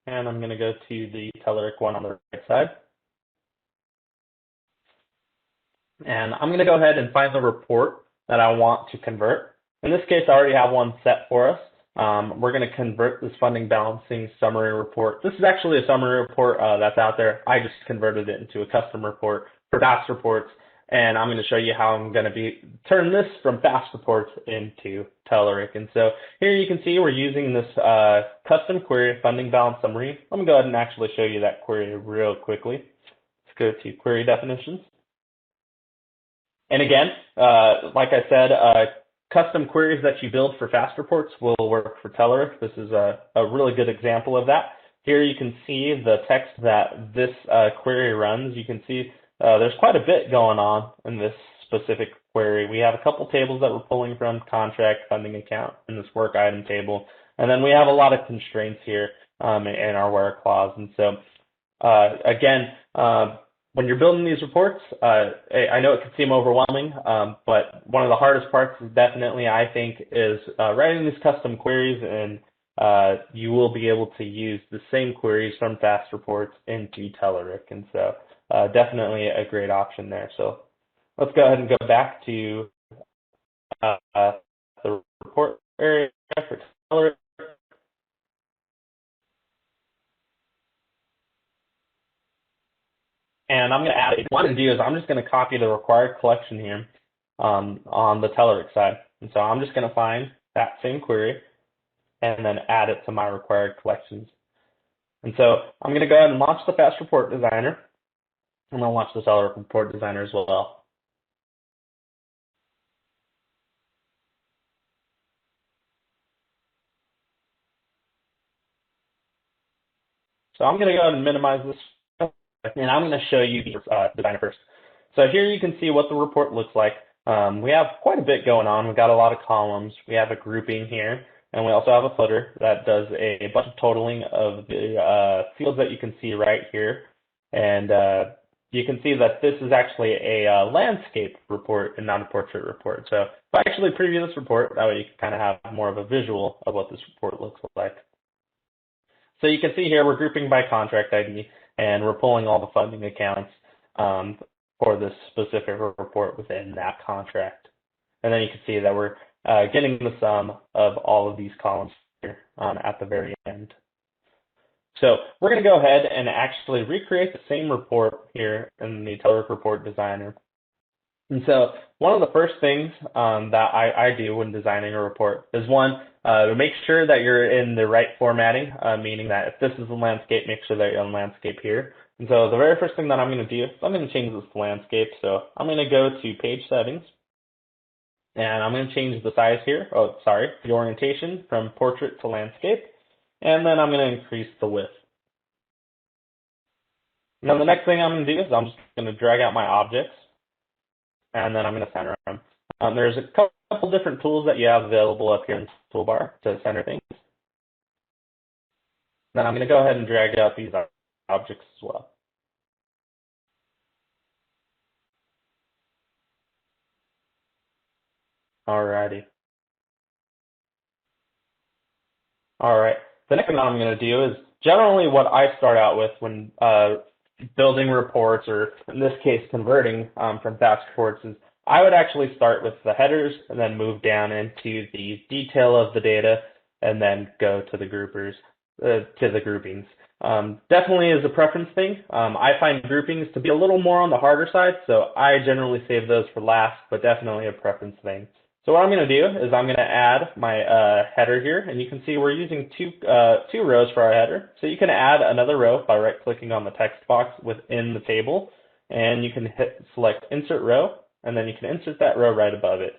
And I'm going to go to the Telerik one on the right side. And I'm going to go ahead and find the report that I want to convert. In this case, I already have one set for us. We're going to convert this funding balancing summary report. This is actually a summary report that's out there. I just converted it into a custom report for Fast Reports. And I'm going to show you how I'm going to turn this from Fast Reports into Telerik. And so here you can see we're using this custom query funding balance summary. I'm going to go ahead and actually show you that query real quickly. Let's go to query definitions. And again, like I said, custom queries that you build for Fast Reports will work for Telerik. This is a really good example of that. Here you can see the text that this query runs. You can see there's quite a bit going on in this specific query. We have a couple tables that we're pulling from, contract, funding account, and this work item table. And then we have a lot of constraints here in our where clause. And so again, when you're building these reports, I know it can seem overwhelming, but one of the hardest parts is definitely, I think, is writing these custom queries and you will be able to use the same queries from Fast Reports into Telerik. And so definitely a great option there. So let's go ahead and go back to the report area for Telerik. And I'm going to add, what I'm going to do is I'm just going to copy the required collection here on the Telerik side. And so I'm just going to find that same query and then add it to my required collections. And so I'm going to go ahead and launch the Fast Report Designer. I'm going to launch the Telerik Report Designer as well. So I'm going to go ahead and minimize this, and I'm going to show you the designer first. So here you can see what the report looks like. We have quite a bit going on. We've got a lot of columns. We have a grouping here, and we also have a footer that does a bunch of totaling of the fields that you can see right here. And you can see that this is actually a landscape report and not a portrait report. So if I actually preview this report, that way you can kind of have more of a visual of what this report looks like. So you can see here we're grouping by contract ID, and we're pulling all the funding accounts for this specific report within that contract. And then you can see that we're getting the sum of all of these columns here at the very end. So we're going to go ahead and actually recreate the same report here in the Telerik Report Designer. And so one of the first things that I do when designing a report is one, to make sure that you're in the right formatting, meaning that if this is a landscape, make sure that you're on landscape here. And so the very first thing that I'm going to do is I'm going to change this to landscape. So I'm going to go to page settings, and I'm going to change the size here. Oh, sorry, the orientation from portrait to landscape. And then I'm going to increase the width. Now the next thing I'm going to do is I'm just going to drag out my objects, and then I'm going to center them. There's a couple different tools that you have available up here in the toolbar to center things. Then I'm going to go ahead and drag out these objects as well. Alrighty. All right. The next thing I'm going to do is generally what I start out with when building reports, or in this case converting from Fast Reports, is I would actually start with the headers and then move down into the detail of the data and then go to the groupers, to the groupings. Definitely is a preference thing. I find groupings to be a little more on the harder side, so I generally save those for last, but definitely a preference thing. So what I'm going to do is I'm going to add my header here, and you can see we're using two rows for our header. So you can add another row by right-clicking on the text box within the table, and you can select Insert Row, and then you can insert that row right above it.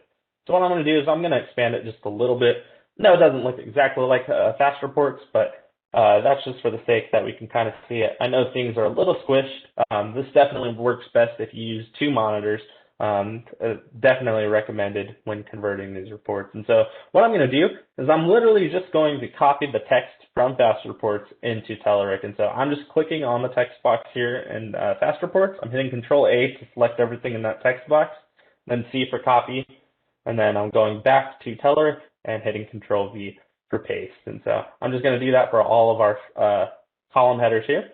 So what I'm going to do is I'm going to expand it just a little bit. No, it doesn't look exactly like Fast Reports, but that's just for the sake that we can kind of see it. I know things are a little squished. This definitely works best if you use two monitors. Definitely recommended when converting these reports. And so what I'm going to do is I'm literally just going to copy the text from Fast Reports into Telerik. And so I'm just clicking on the text box here in Fast Reports. I'm hitting Control A to select everything in that text box, then C for copy, and then I'm going back to Telerik and hitting Control V for paste. And so I'm just going to do that for all of our column headers here.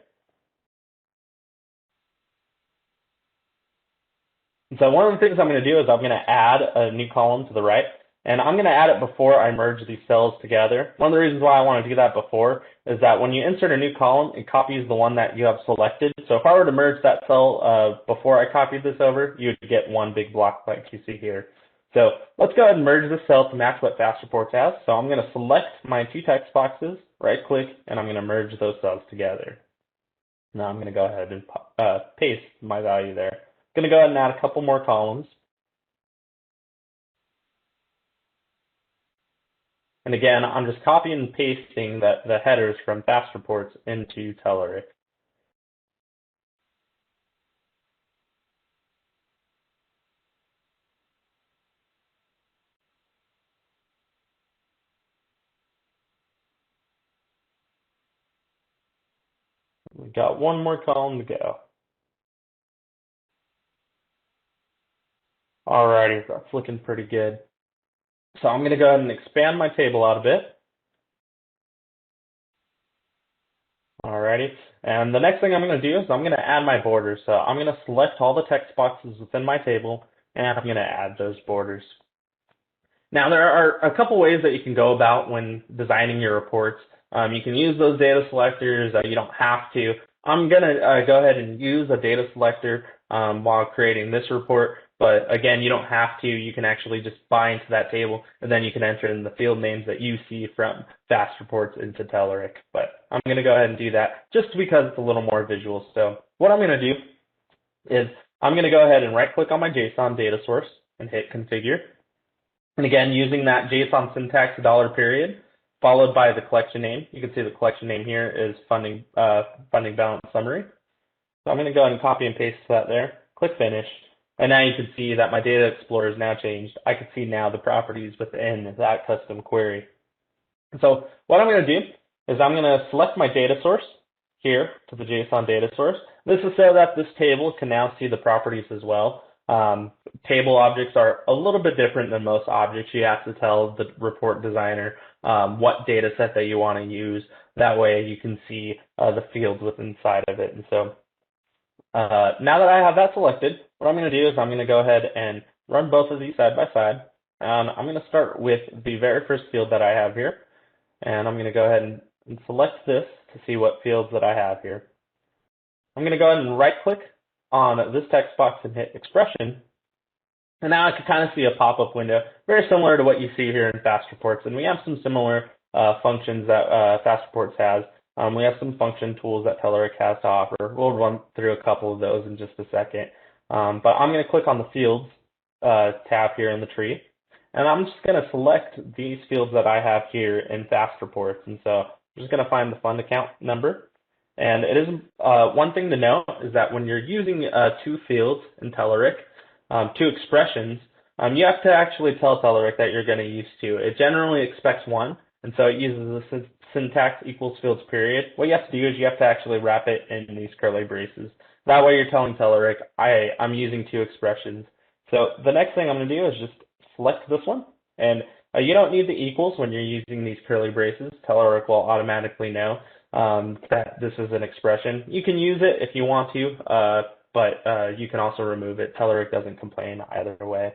And so one of the things I'm going to do is I'm going to add a new column to the right, and I'm going to add it before I merge these cells together. One of the reasons why I want to do that before is that when you insert a new column, it copies the one that you have selected. So if I were to merge that cell before I copied this over, you would get one big block like you see here. So let's go ahead and merge this cell to match what Fast Reports has. So I'm going to select my two text boxes, right-click, and I'm going to merge those cells together. Now I'm going to go ahead and paste my value there. I'm going to go ahead and add a couple more columns. And again, I'm just copying and pasting the headers from Fast Reports into Telerik. We've got one more column to go. Alrighty, that's looking pretty good. So I'm going to go ahead and expand my table out a bit. Alrighty. And the next thing I'm going to do is I'm going to add my borders. So I'm going to select all the text boxes within my table, and I'm going to add those borders. Now, there are a couple ways that you can go about when designing your reports. You can use those data selectors. You don't have to. I'm going to go ahead and use a data selector while creating this report. But again, you don't have to. You can actually just bind to that table, and then you can enter in the field names that you see from fast reports into Telerik. But I'm going to go ahead and do that just because it's a little more visual. So what I'm going to do is I'm going to go ahead and right-click on my JSON data source and hit Configure. And again, using that JSON syntax $, followed by the collection name. You can see the collection name here is funding balance summary. So I'm going to go ahead and copy and paste that there. Click Finish. And now you can see that my data explorer is now changed. I can see now the properties within that custom query. So what I'm going to do is I'm going to select my data source here to the JSON data source. This is so that this table can now see the properties as well. Table objects are a little bit different than most objects. You have to tell the report designer what data set that you want to use. That way you can see the fields within inside of it. And so now that I have that selected, what I'm going to do is I'm going to go ahead and run both of these side by side. And I'm going to start with the very first field that I have here. And I'm going to go ahead and select this to see what fields that I have here. I'm going to go ahead and right click on this text box and hit expression. And now I can kind of see a pop-up window, very similar to what you see here in Fast Reports. And we have some similar functions that Fast Reports has. We have some function tools that Telerik has to offer. We'll run through a couple of those in just a second. But I'm going to click on the Fields tab here in the tree. And I'm just going to select these fields that I have here in Fast Reports. And so I'm just going to find the fund account number. And it is one thing to note is that when you're using two fields in Telerik, two expressions, you have to actually tell Telerik that you're going to use two. It generally expects one, and so it uses the syntax equals fields period. What you have to do is you have to actually wrap it in these curly braces. That way you're telling Telerik, I'm using two expressions. So the next thing I'm going to do is just select this one, and you don't need the equals when you're using these curly braces. Telerik will automatically know that this is an expression. You can use it if you want to, but you can also remove it. Telerik doesn't complain either way.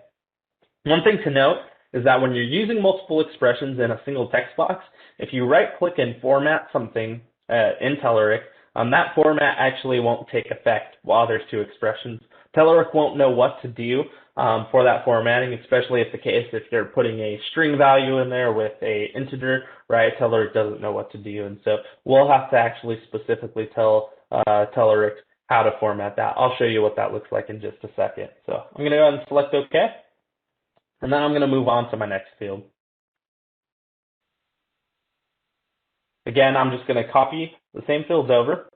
One thing to note is that when you're using multiple expressions in a single text box, if you right-click and format something in Telerik, that format actually won't take effect while there's two expressions. Telerik won't know what to do for that formatting, especially if you're putting a string value in there with a integer, right? Telerik doesn't know what to do, and so we'll have to actually specifically tell Telerik how to format that. I'll show you what that looks like in just a second. So I'm going to go ahead and select OK, and then I'm going to move on to my next field. Again, I'm just going to copy the same fields over.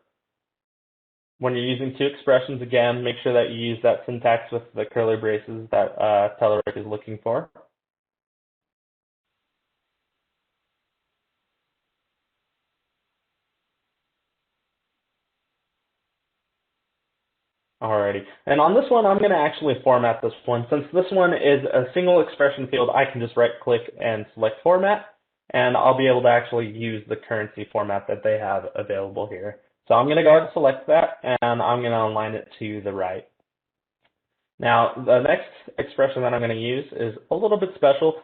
When you're using two expressions, again, make sure that you use that syntax with the curly braces that Telerik is looking for. Alrighty, and on this one, I'm going to actually format this one. Since this one is a single expression field, I can just right-click and select Format, and I'll be able to actually use the currency format that they have available here. So I'm going to go ahead and select that, and I'm going to align it to the right. Now, the next expression that I'm going to use is a little bit special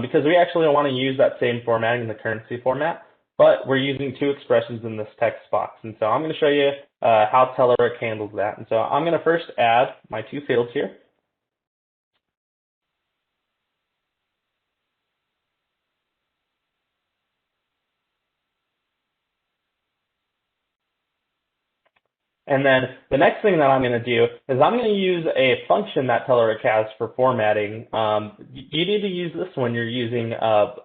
because we actually want to use that same formatting in the currency format, but we're using two expressions in this text box. And so I'm going to show you how Telerik handles that. And so I'm going to first add my two fields here. And then the next thing that I'm going to do is I'm going to use a function that Telerik has for formatting. You need to use this when you're using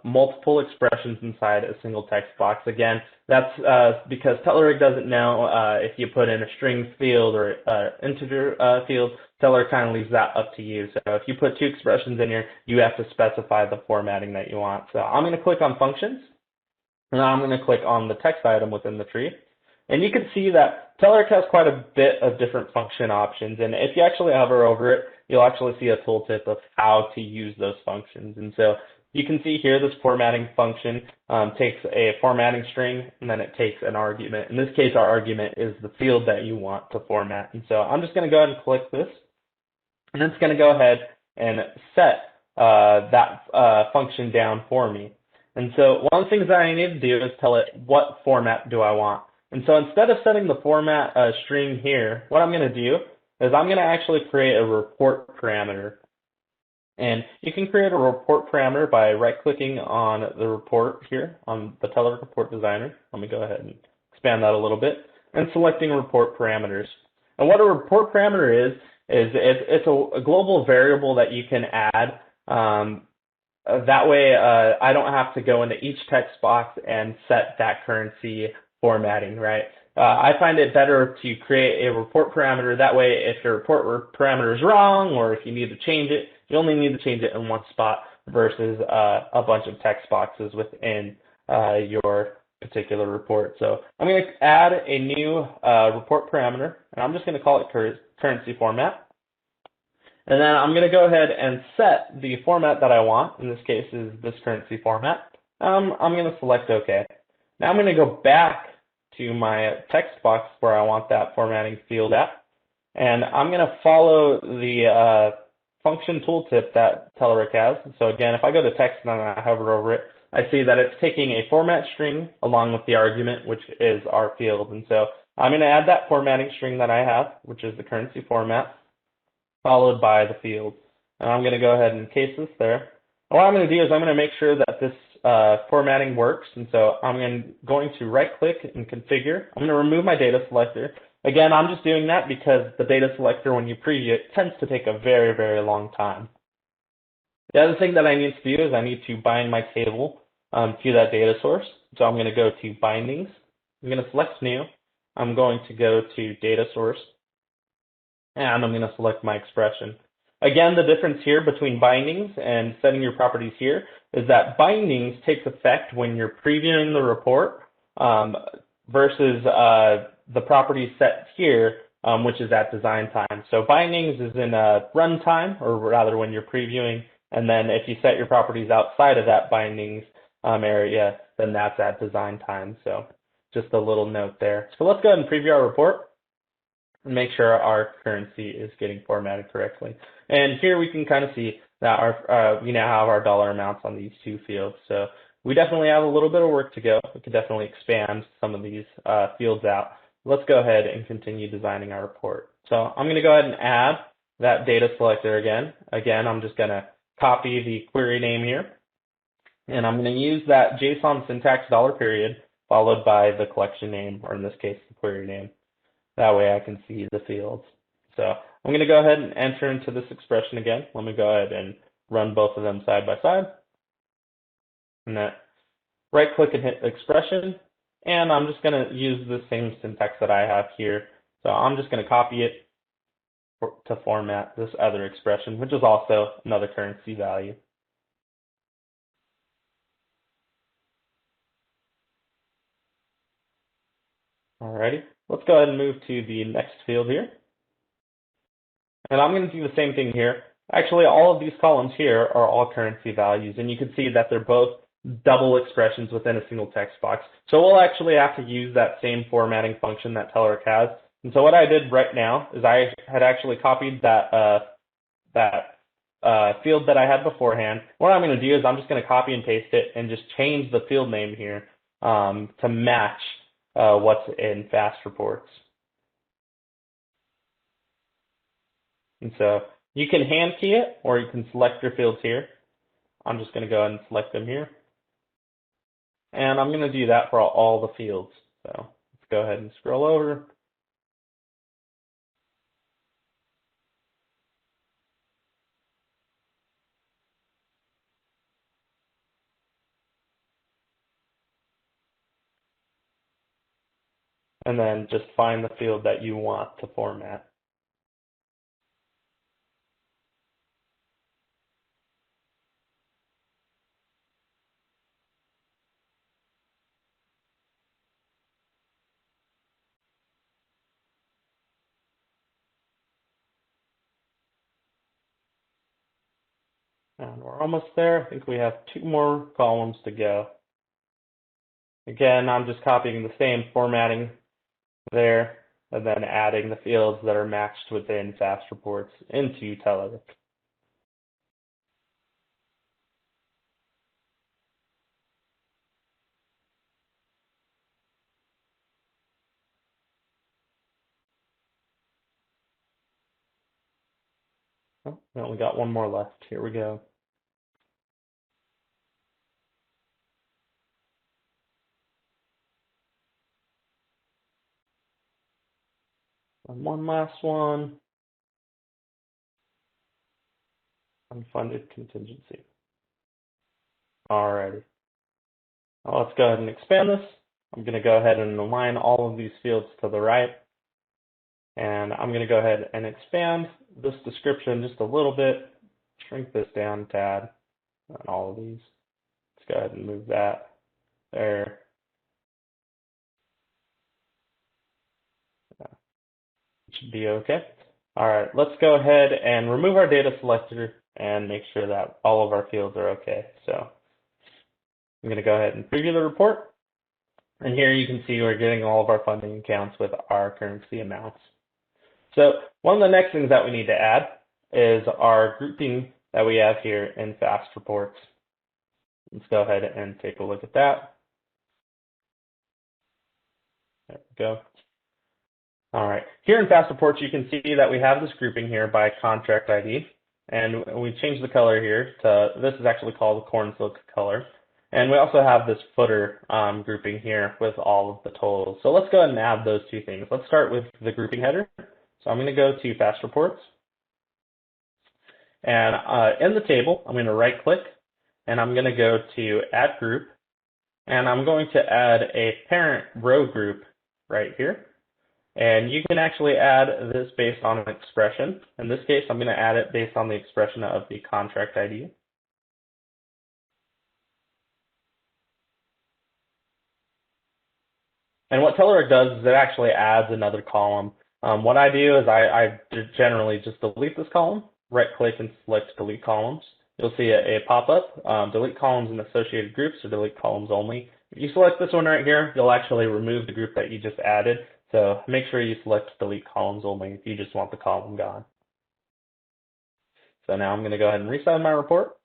multiple expressions inside a single text box. Again, that's because Telerik doesn't know if you put in a string field or integer field. Telerik kind of leaves that up to you. So if you put two expressions in here, you have to specify the formatting that you want. So I'm going to click on Functions, and I'm going to click on the text item within the tree. And you can see that Telerik has quite a bit of different function options. And if you actually hover over it, you'll actually see a tooltip of how to use those functions. And so You can see here this formatting function takes a formatting string and then it takes an argument. In this case, our argument is the field that you want to format. And so I'm just going to go ahead and click this, and it's going to go ahead and set that function down for me. And so one of the things that I need to do is tell it what format do I want. And so instead of setting the format string here, what I'm going to do is I'm going to actually create a report parameter. And you can create a report parameter by right-clicking on the report here on the Telerik Report Designer. Let me go ahead and expand that a little bit, and selecting report parameters. And what a report parameter is it's a global variable that you can add. That way, I don't have to go into each text box and set that currency formatting, right? I find it better to create a report parameter. That way, if your report parameter is wrong or if you need to change it, you only need to change it in one spot versus a bunch of text boxes within your particular report. So I'm going to add a new report parameter, and I'm just going to call it currency format. And then I'm going to go ahead and set the format that I want. In this case is this currency format. I'm going to select OK. Now I'm going to go back to my text box where I want that formatting field at. And I'm going to follow the function tooltip that Telerik has. So again, if I go to text and I hover over it, I see that it's taking a format string along with the argument, which is our field. And so I'm going to add that formatting string that I have, which is the currency format, followed by the field. And I'm going to go ahead and case this there. And what I'm going to do is I'm going to make sure that this formatting works. And so I'm going to right-click and configure. I'm going to remove my data selector. Again, I'm just doing that because the data selector, when you preview it, tends to take a very, very long time. The other thing that I need to do is I need to bind my table to that data source. So I'm going to go to Bindings. I'm going to select New. I'm going to go to Data Source. And I'm going to select my expression. Again, the difference here between bindings and setting your properties here is that bindings takes effect when you're previewing the report versus the properties set here, which is at design time. So bindings is in runtime, or rather when you're previewing, and then if you set your properties outside of that bindings area, then that's at design time. So just a little note there. So let's go ahead and preview our report and make sure our currency is getting formatted correctly. And here we can kind of see that we now have our dollar amounts on these two fields. So we definitely have a little bit of work to go. We could definitely expand some of these fields out. Let's go ahead and continue designing our report. So I'm going to go ahead and add that data selector again. Again, I'm just going to copy the query name here. And I'm going to use that JSON syntax $, followed by the collection name, or in this case, the query name. That way I can see the fields. So I'm going to go ahead and enter into this expression again. Let me go ahead and run both of them side by side. And that right-click and hit expression. And I'm just going to use the same syntax that I have here. So I'm just going to copy it to format this other expression, which is also another currency value. Alrighty, let's go ahead and move to the next field here. And I'm going to do the same thing here. Actually, all of these columns here are all currency values, and you can see that they're both double expressions within a single text box. So we'll actually have to use that same formatting function that Telerik has. And so what I did right now is I had actually copied that field that I had beforehand. What I'm going to do is I'm just going to copy and paste it and just change the field name here to match what's in Fast Reports. And so you can hand key it, or you can select your fields here. I'm just going to go ahead and select them here. And I'm going to do that for all the fields. So let's go ahead and scroll over. And then just find the field that you want to format. And we're almost there. I think we have 2 more columns to go. Again, I'm just copying the same formatting there and then adding the fields that are matched within Fast Reports into Telerik. Oh, we only got 1 more left. Here we go. And 1 last one. Unfunded contingency. Alrighty. Now let's go ahead and expand this. I'm going to go ahead and align all of these fields to the right. And I'm going to go ahead and expand this description just a little bit, shrink this down a tad on all of these. Let's go ahead and move that there. It should be okay. All right, let's go ahead and remove our data selector and make sure that all of our fields are okay. So I'm going to go ahead and preview the report. And here you can see we're getting all of our funding accounts with our currency amounts. So one of the next things that we need to add is our grouping that we have here in Fast Reports. Let's go ahead and take a look at that. There we go. All right, here in Fast Reports, you can see that we have this grouping here by contract ID, and we changed the color here to, this is actually called the corn silk color. And we also have this footer grouping here with all of the totals. So let's go ahead and add those 2 things. Let's start with the grouping header. So I'm going to go to Fast Reports. And in the table, I'm going to right click and I'm going to go to Add Group. And I'm going to add a parent row group right here. And you can actually add this based on an expression. In this case, I'm going to add it based on the expression of the contract ID. And what Telerik does is it actually adds another column. What I do is I generally just delete this column, right click and select delete columns. You'll see a pop-up, delete columns and associated groups or delete columns only. If you select this one right here, you'll actually remove the group that you just added. So make sure you select delete columns only if you just want the column gone. So now I'm going to go ahead and resize my report.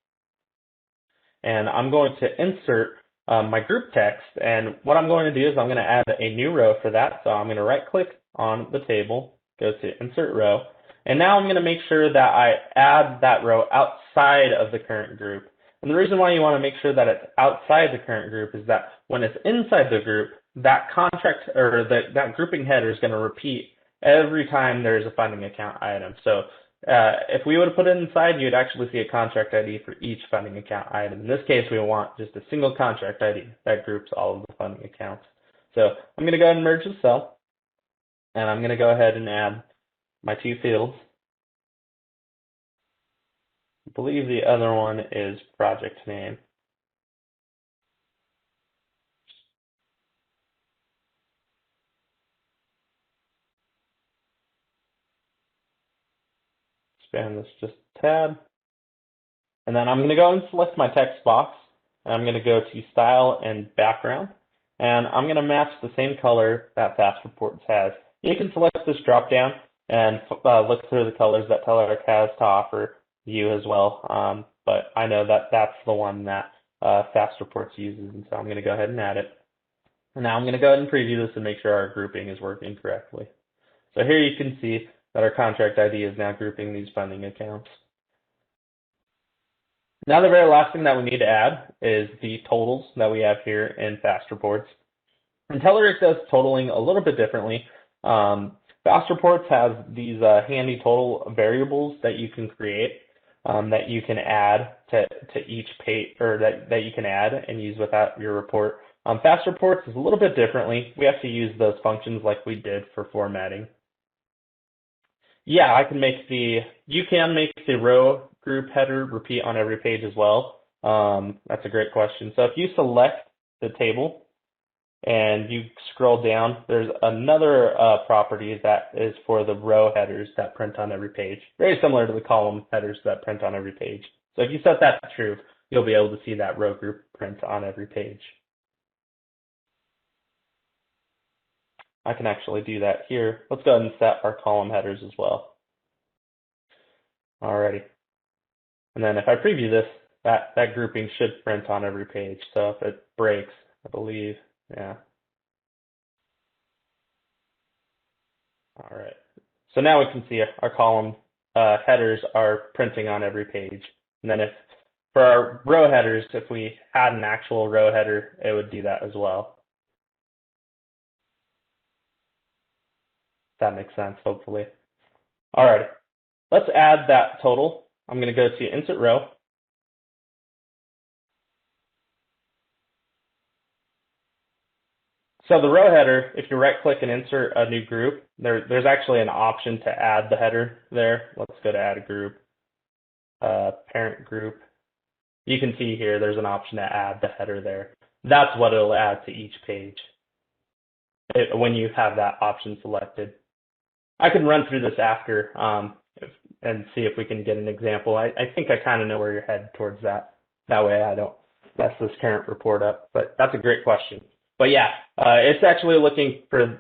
And I'm going to insert my group text. And what I'm going to do is I'm going to add a new row for that. So I'm going to right click on the table, go to insert row. And now I'm going to make sure that I add that row outside of the current group. And the reason why you want to make sure that it's outside the current group is that when it's inside the group, that contract or that grouping header is going to repeat every time there's a funding account item. So if we would have put it inside, you'd actually see a contract ID for each funding account item. In this case, we want just a single contract ID that groups all of the funding accounts. So I'm going to go ahead and merge the cell, and I'm going to go ahead and add my 2 fields. I believe the other one is project name. Expand this just a tad. And then I'm going to go and select my text box. And I'm going to go to Style and Background. And I'm going to match the same color that Fast Reports has. You can select this drop down and look through the colors that Telerik has to offer you as well. But I know that that's the one that Fast Reports uses, and so I'm going to go ahead and add it. And now I'm going to go ahead and preview this and make sure our grouping is working correctly. So here you can see that our contract ID is now grouping these funding accounts. Now the very last thing that we need to add is the totals that we have here in Fast Reports. And Telerik does totaling a little bit differently. Fast Reports has these handy total variables that you can create, that you can add to each page, or that you can add and use without your report. Fast Reports is a little bit differently. We have to use those functions like we did for formatting. Yeah, you can make the row group header repeat on every page as well. That's a great question. So if you select the table and you scroll down, there's another property that is for the row headers that print on every page. Very similar to the column headers that print on every page. So if you set that to true, you'll be able to see that row group print on every page. I can actually do that here. Let's go ahead and set our column headers as well. Alrighty. And then if I preview this, that grouping should print on every page. So if it breaks, I believe, yeah. All right. So now we can see our column headers are printing on every page. And then for our row headers, if we had an actual row header, it would do that as well. That makes sense, hopefully. All right. Let's add that total. I'm going to go to Insert Row. So the row header, if you right-click and insert a new group, there's actually an option to add the header there. Let's go to Add a Group, Parent Group. You can see here there's an option to add the header there. That's what it'll add to each page when you have that option selected. I can run through this after and see if we can get an example. I think I kind of know where you're headed towards that. That way I don't mess this current report up, but that's a great question. But yeah, it's actually looking for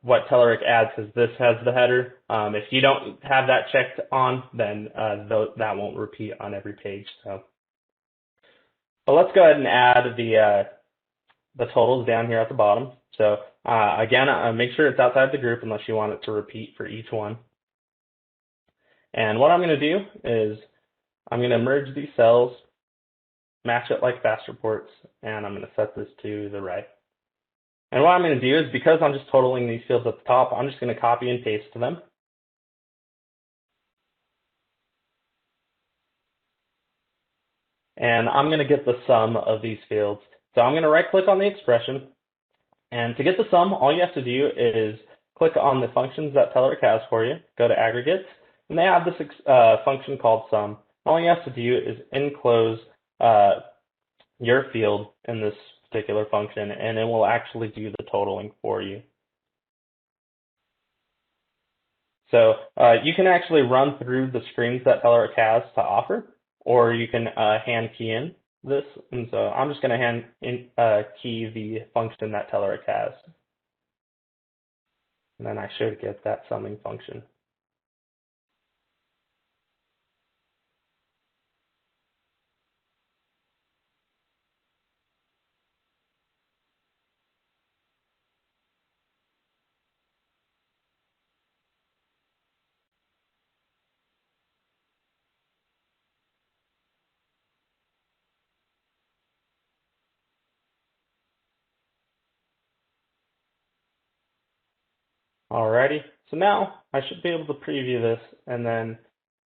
what Telerik adds, because this has the header. If you don't have that checked on, then that won't repeat on every page. So, but let's go ahead and add the totals down here at the bottom. So again, make sure it's outside the group unless you want it to repeat for each one. And what I'm going to do is I'm going to merge these cells, match it like fast reports, and I'm going to set this to the right. And what I'm going to do is, because I'm just totaling these fields at the top, I'm just going to copy and paste them. And I'm going to get the sum of these fields. So I'm going to right-click on the expression. And to get the sum, all you have to do is click on the functions that Telerik has for you, go to Aggregates, and they have this function called sum. All you have to do is enclose your field in this particular function, and it will actually do the totaling for you. So you can actually run through the screens that Telerik has to offer, or you can hand key in this. And so I'm just going to hand key the function that Telerik has. And then I should get that summing function. Alrighty, so now I should be able to preview this, and then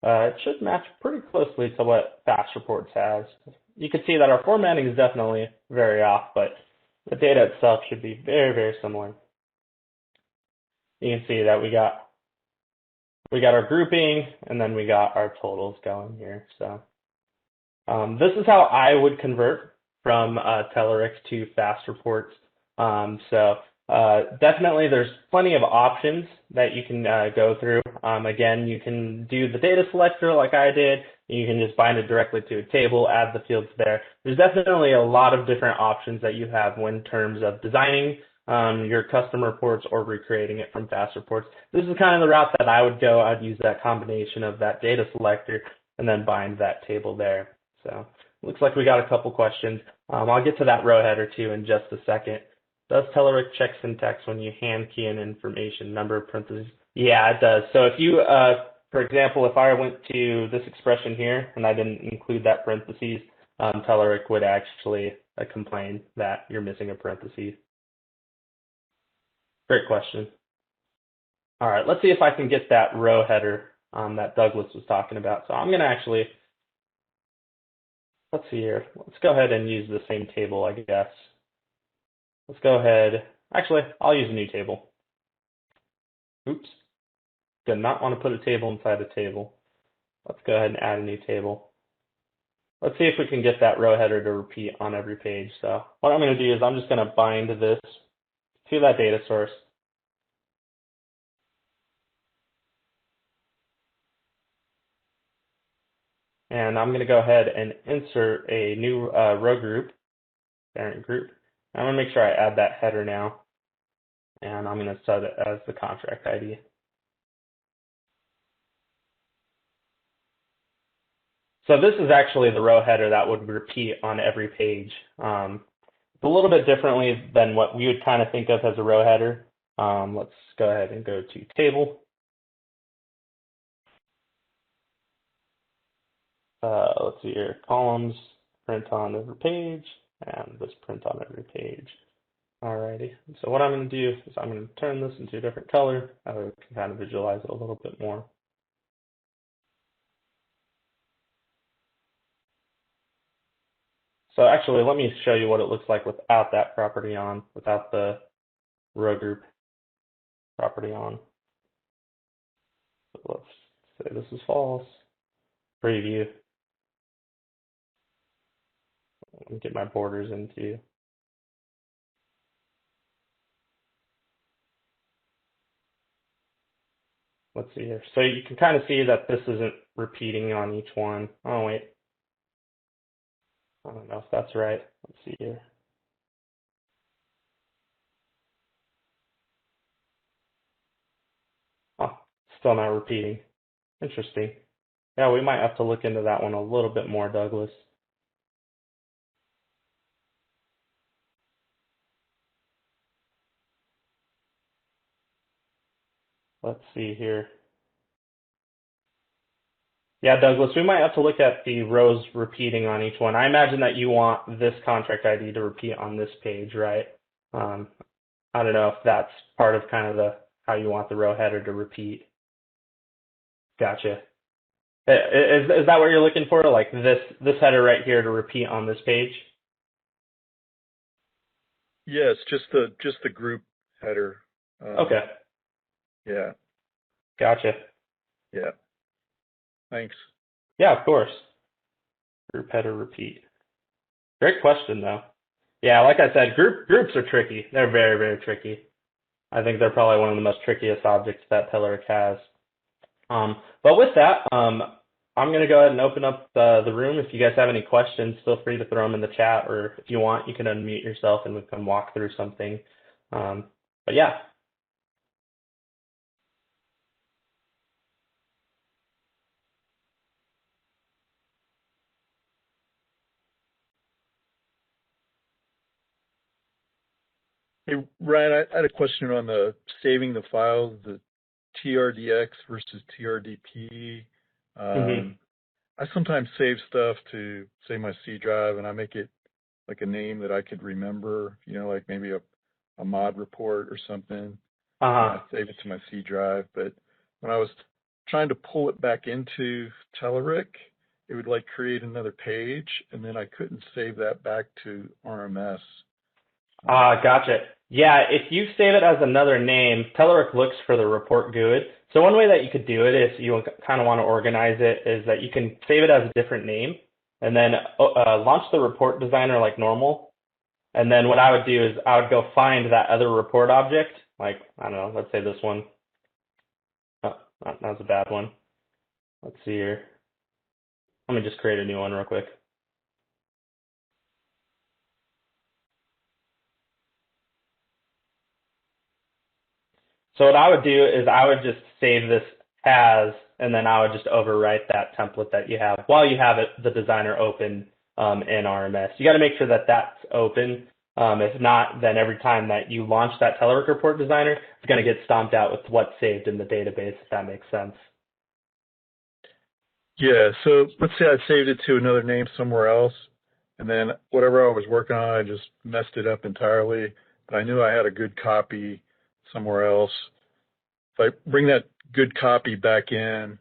it should match pretty closely to what Fast Reports has. You can see that our formatting is definitely very off, but the data itself should be very, very similar. You can see that we got our grouping, and then we got our totals going here. So this is how I would convert from Telerik to Fast Reports. Definitely there's plenty of options that you can go through. Again, you can do the Data Selector like I did. You can just bind it directly to a table, add the fields there. There's definitely a lot of different options that you have in terms of designing your custom reports or recreating it from Fast Reports. This is kind of the route that I would go. I'd use that combination of that Data Selector and then bind that table there. So looks like we got a couple questions. I'll get to that row header too in just a second. Does Telerik check syntax when you hand key in information, number of parentheses? Yeah, it does. So if you, for example, if I went to this expression here and I didn't include that parentheses, Telerik would actually complain that you're missing a parentheses. Great question. All right, let's see if I can get that row header that Douglas was talking about. So I'm going to actually, let's see here. Let's go ahead and use the same table, I guess. Let's go ahead. Actually, I'll use a new table. Oops. Did not want to put a table inside a table. Let's go ahead and add a new table. Let's see if we can get that row header to repeat on every page. So what I'm going to do is I'm just going to bind this to that data source. And I'm going to go ahead and insert a new row group, parent group. I'm going to make sure I add that header now. And I'm going to set it as the contract ID. So this is actually the row header that would repeat on every page. It's a little bit differently than what we would kind of think of as a row header. Let's go ahead and go to table. Let's see here, columns, print on every page, and this print on every page. Alrighty, so what I'm going to do is I'm going to turn this into a different color. I can kind of visualize it a little bit more. So actually, let me show you what it looks like without that property on, without the row group property on. So let's say this is false. Preview. Let me get my borders into. Let's see here. So you can kind of see that this isn't repeating on each one. Oh, wait. I don't know if that's right. Let's see here. Oh, still not repeating. Interesting. Yeah, we might have to look into that one a little bit more, Douglas. Let's see here. Yeah, Douglas, we might have to look at the rows repeating on each one. I imagine that you want this contract ID to repeat on this page, right? I don't know if that's part of kind of how you want the row header to repeat. Gotcha. Is that what you're looking for? Like this header right here to repeat on this page? Yes, just the group header. Okay. Yeah. Gotcha. Yeah. Thanks. Yeah, of course. Group header repeat. Great question, though. Yeah, like I said, groups are tricky. They're very, very tricky. I think they're probably one of the most trickiest objects that Telerik has. But with that, I'm going to go ahead and open up the room. If you guys have any questions, feel free to throw them in the chat, or if you want, you can unmute yourself and we can walk through something. But yeah. Hey, Ryan, I had a question on the saving the files, the TRDX versus TRDP. I sometimes save stuff to, say, my C drive, and I make it like a name that I could remember, like maybe a mod report or something. And I save it to my C drive. But when I was trying to pull it back into Telerik, it would like create another page, and then I couldn't save that back to RMS. Gotcha. Yeah, if you save it as another name, Telerik looks for the report GUID. So one way that you could do it, if you kind of want to organize it, is that you can save it as a different name, and then launch the report designer like normal. And then what I would do is I would go find that other report object, like, I don't know, let's say this one. Oh, that was a bad one. Let's see here. Let me just create a new one real quick. So what I would do is I would just save this as, and then I would just overwrite that template that you have while you have the designer open in RMS. You got to make sure that that's open. If not, then every time that you launch that Telerik report designer, it's going to get stomped out with what's saved in the database, if that makes sense. Yeah, so let's say I saved it to another name somewhere else, and then whatever I was working on, I just messed it up entirely, but I knew I had a good copy somewhere else. If I bring that good copy back in,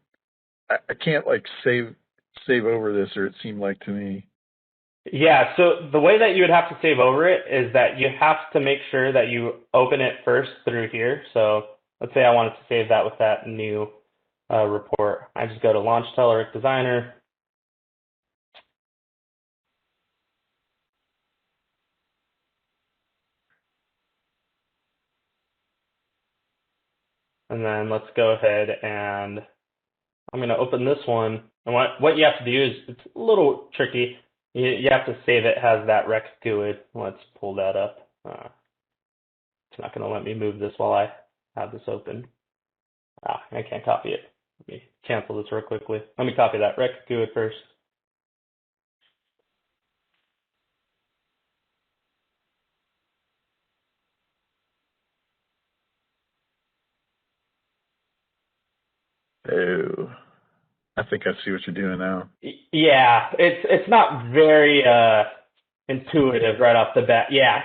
I can't like save over this, or it seemed like to me. Yeah, so the way that you would have to save over it is that you have to make sure that you open it first through here. So let's say I wanted to save that with that new report. I just go to Launch Telerik Designer. And then let's go ahead and I'm going to open this one. And what you have to do is, it's a little tricky. You have to save it has that rec GUID. Let's pull that up. It's not going to let me move this while I have this open. I can't copy it. Let me cancel this real quickly. Let me copy that rec GUID first. Oh, I think I see what you're doing now. Yeah, it's not very intuitive right off the bat. Yeah,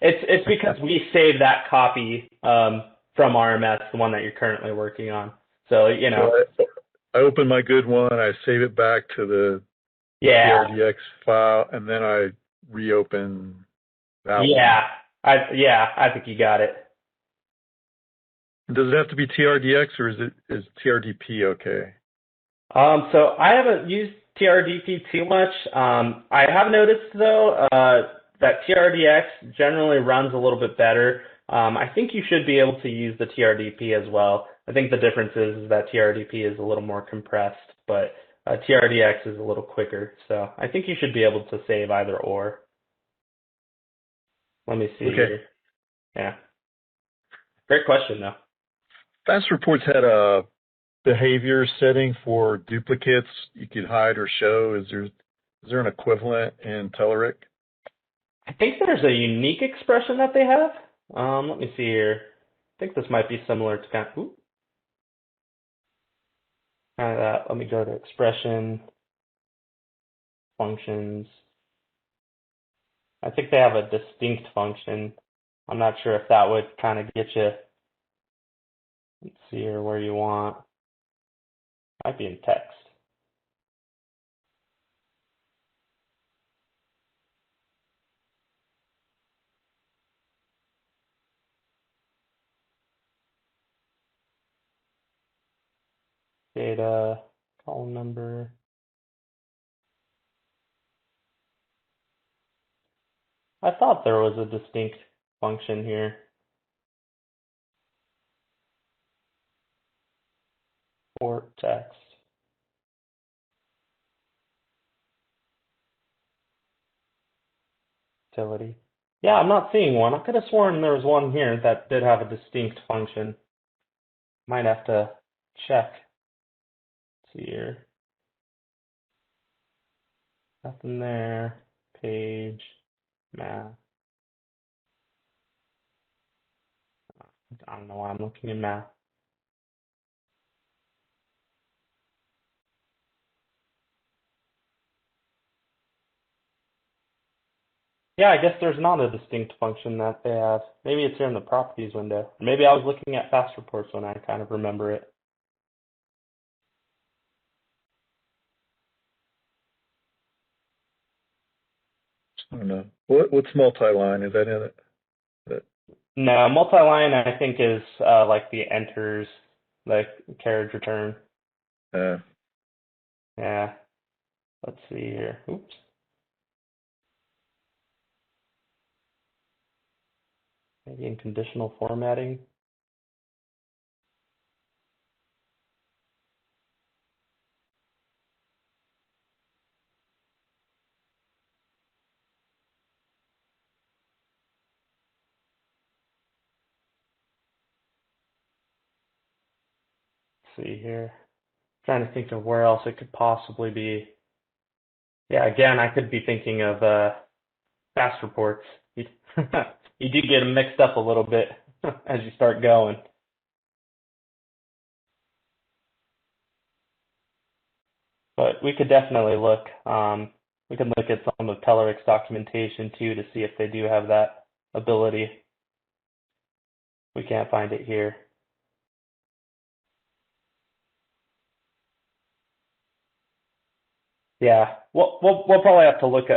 it's because we saved that copy from RMS, the one that you're currently working on. So So I open my good one, I save it back to the yeah, TRDX file, and then I reopen that one. yeah, I think you got it. Does it have to be TRDX or is TRDP okay? So I haven't used TRDP too much. I have noticed though that TRDX generally runs a little bit better. I think you should be able to use the TRDP as well. I think the difference is that TRDP is a little more compressed, but TRDX is a little quicker. So I think you should be able to save either or. Let me see Okay. here. Yeah. Great question though. Fast Reports had a behavior setting for duplicates you could hide or show. Is there an equivalent in Telerik? I think there's a unique expression that they have. Let me see here. I think this might be similar to kind of that. Let me go to expression, functions. I think they have a distinct function. I'm not sure if that would kind of get you, let's see here, where you want. Might be in text. Data, column number. I thought there was a distinct function here. For text. Utility. Yeah, I'm not seeing one. I could have sworn there was one here that did have a distinct function. Might have to check. Let's see here. Nothing there. Page. Math. I don't know why I'm looking in math. Yeah, I guess there's not a distinct function that they have. Maybe it's here in the properties window. Maybe I was looking at fast reports when I kind of remember it. I don't know. What's multi-line? Is that in it? No, multi-line I think is like the enters, like carriage return. Uh, Yeah. Let's see here. Oops. Maybe in conditional formatting. Let's see here. Trying to think of where else it could possibly be. Yeah, again, I could be thinking of fast reports. You, you do get them mixed up a little bit as you start going. But we could definitely look. We can look at some of Telerik's documentation too to see if they do have that ability. We can't find it here. Yeah, we'll probably have to look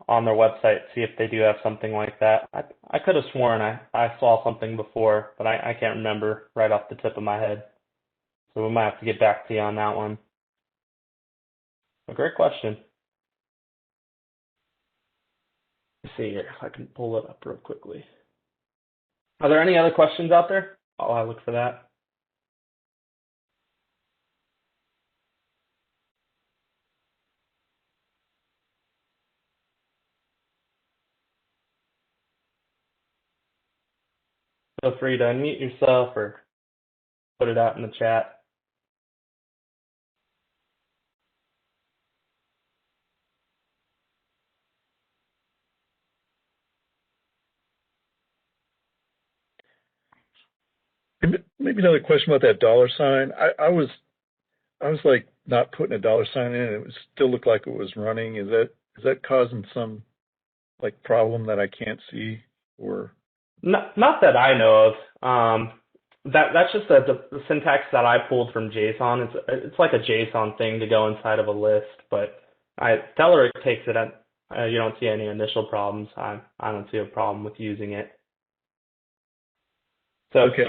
on their website, see if they do have something like that. I could have sworn I saw something before, but I can't remember right off the tip of my head. So we might have to get back to you on that one. A great question. Let's see here if I can pull it up real quickly. Are there any other questions out there? While I look for that. feel free to unmute yourself or put it out in the chat. Maybe another question about that dollar sign. I was like not putting a dollar sign in, and it still looked like it was running. Is that causing some like problem that I can't see, or? Not that I know of. That's just the syntax that I pulled from JSON. It's like a JSON thing to go inside of a list, but Telerik takes it at you don't see any initial problems. I don't see a problem with using it. So Okay.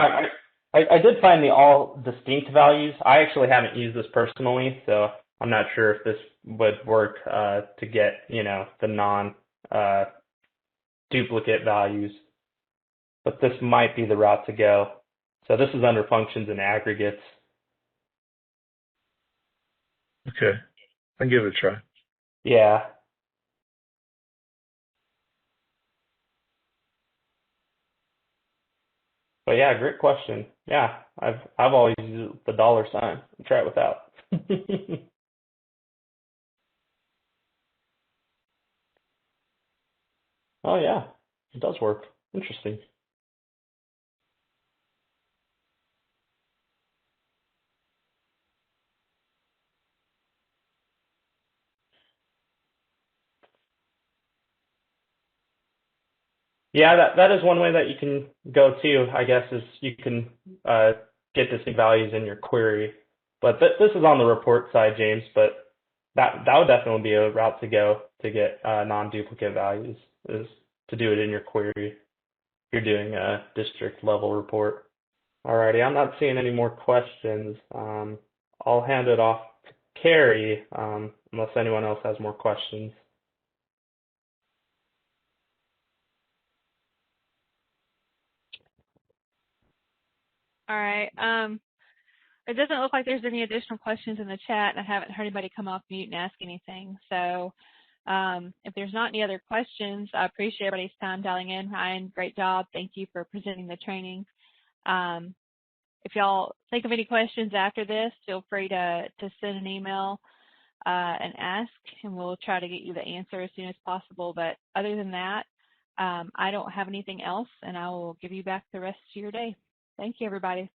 I did find the all distinct values. I actually haven't used this personally, so I'm not sure if this would work to get the non duplicate values, but this might be the route to go. So this is under functions and aggregates. Okay, I can give it a try. Yeah. But yeah, great question. Yeah, I've always used the dollar sign. Try it without. Oh yeah, it does work. Interesting. Yeah, that is one way that you can go too, I guess, is you can get distinct values in your query. But this is on the report side, James, but that would definitely be a route to go to get non-duplicate values, is to do it in your query if you're doing a district level report. Alrighty, I'm not seeing any more questions. I'll hand it off to Carrie, unless anyone else has more questions. All right. It doesn't look like there's any additional questions in the chat, and I haven't heard anybody come off mute and ask anything. So if there's not any other questions, I appreciate everybody's time dialing in. Ryan, great job. Thank you for presenting the training. If y'all think of any questions after this, feel free to send an email and ask, and we'll try to get you the answer as soon as possible. But other than that, I don't have anything else, and I will give you back the rest of your day. Thank you, everybody.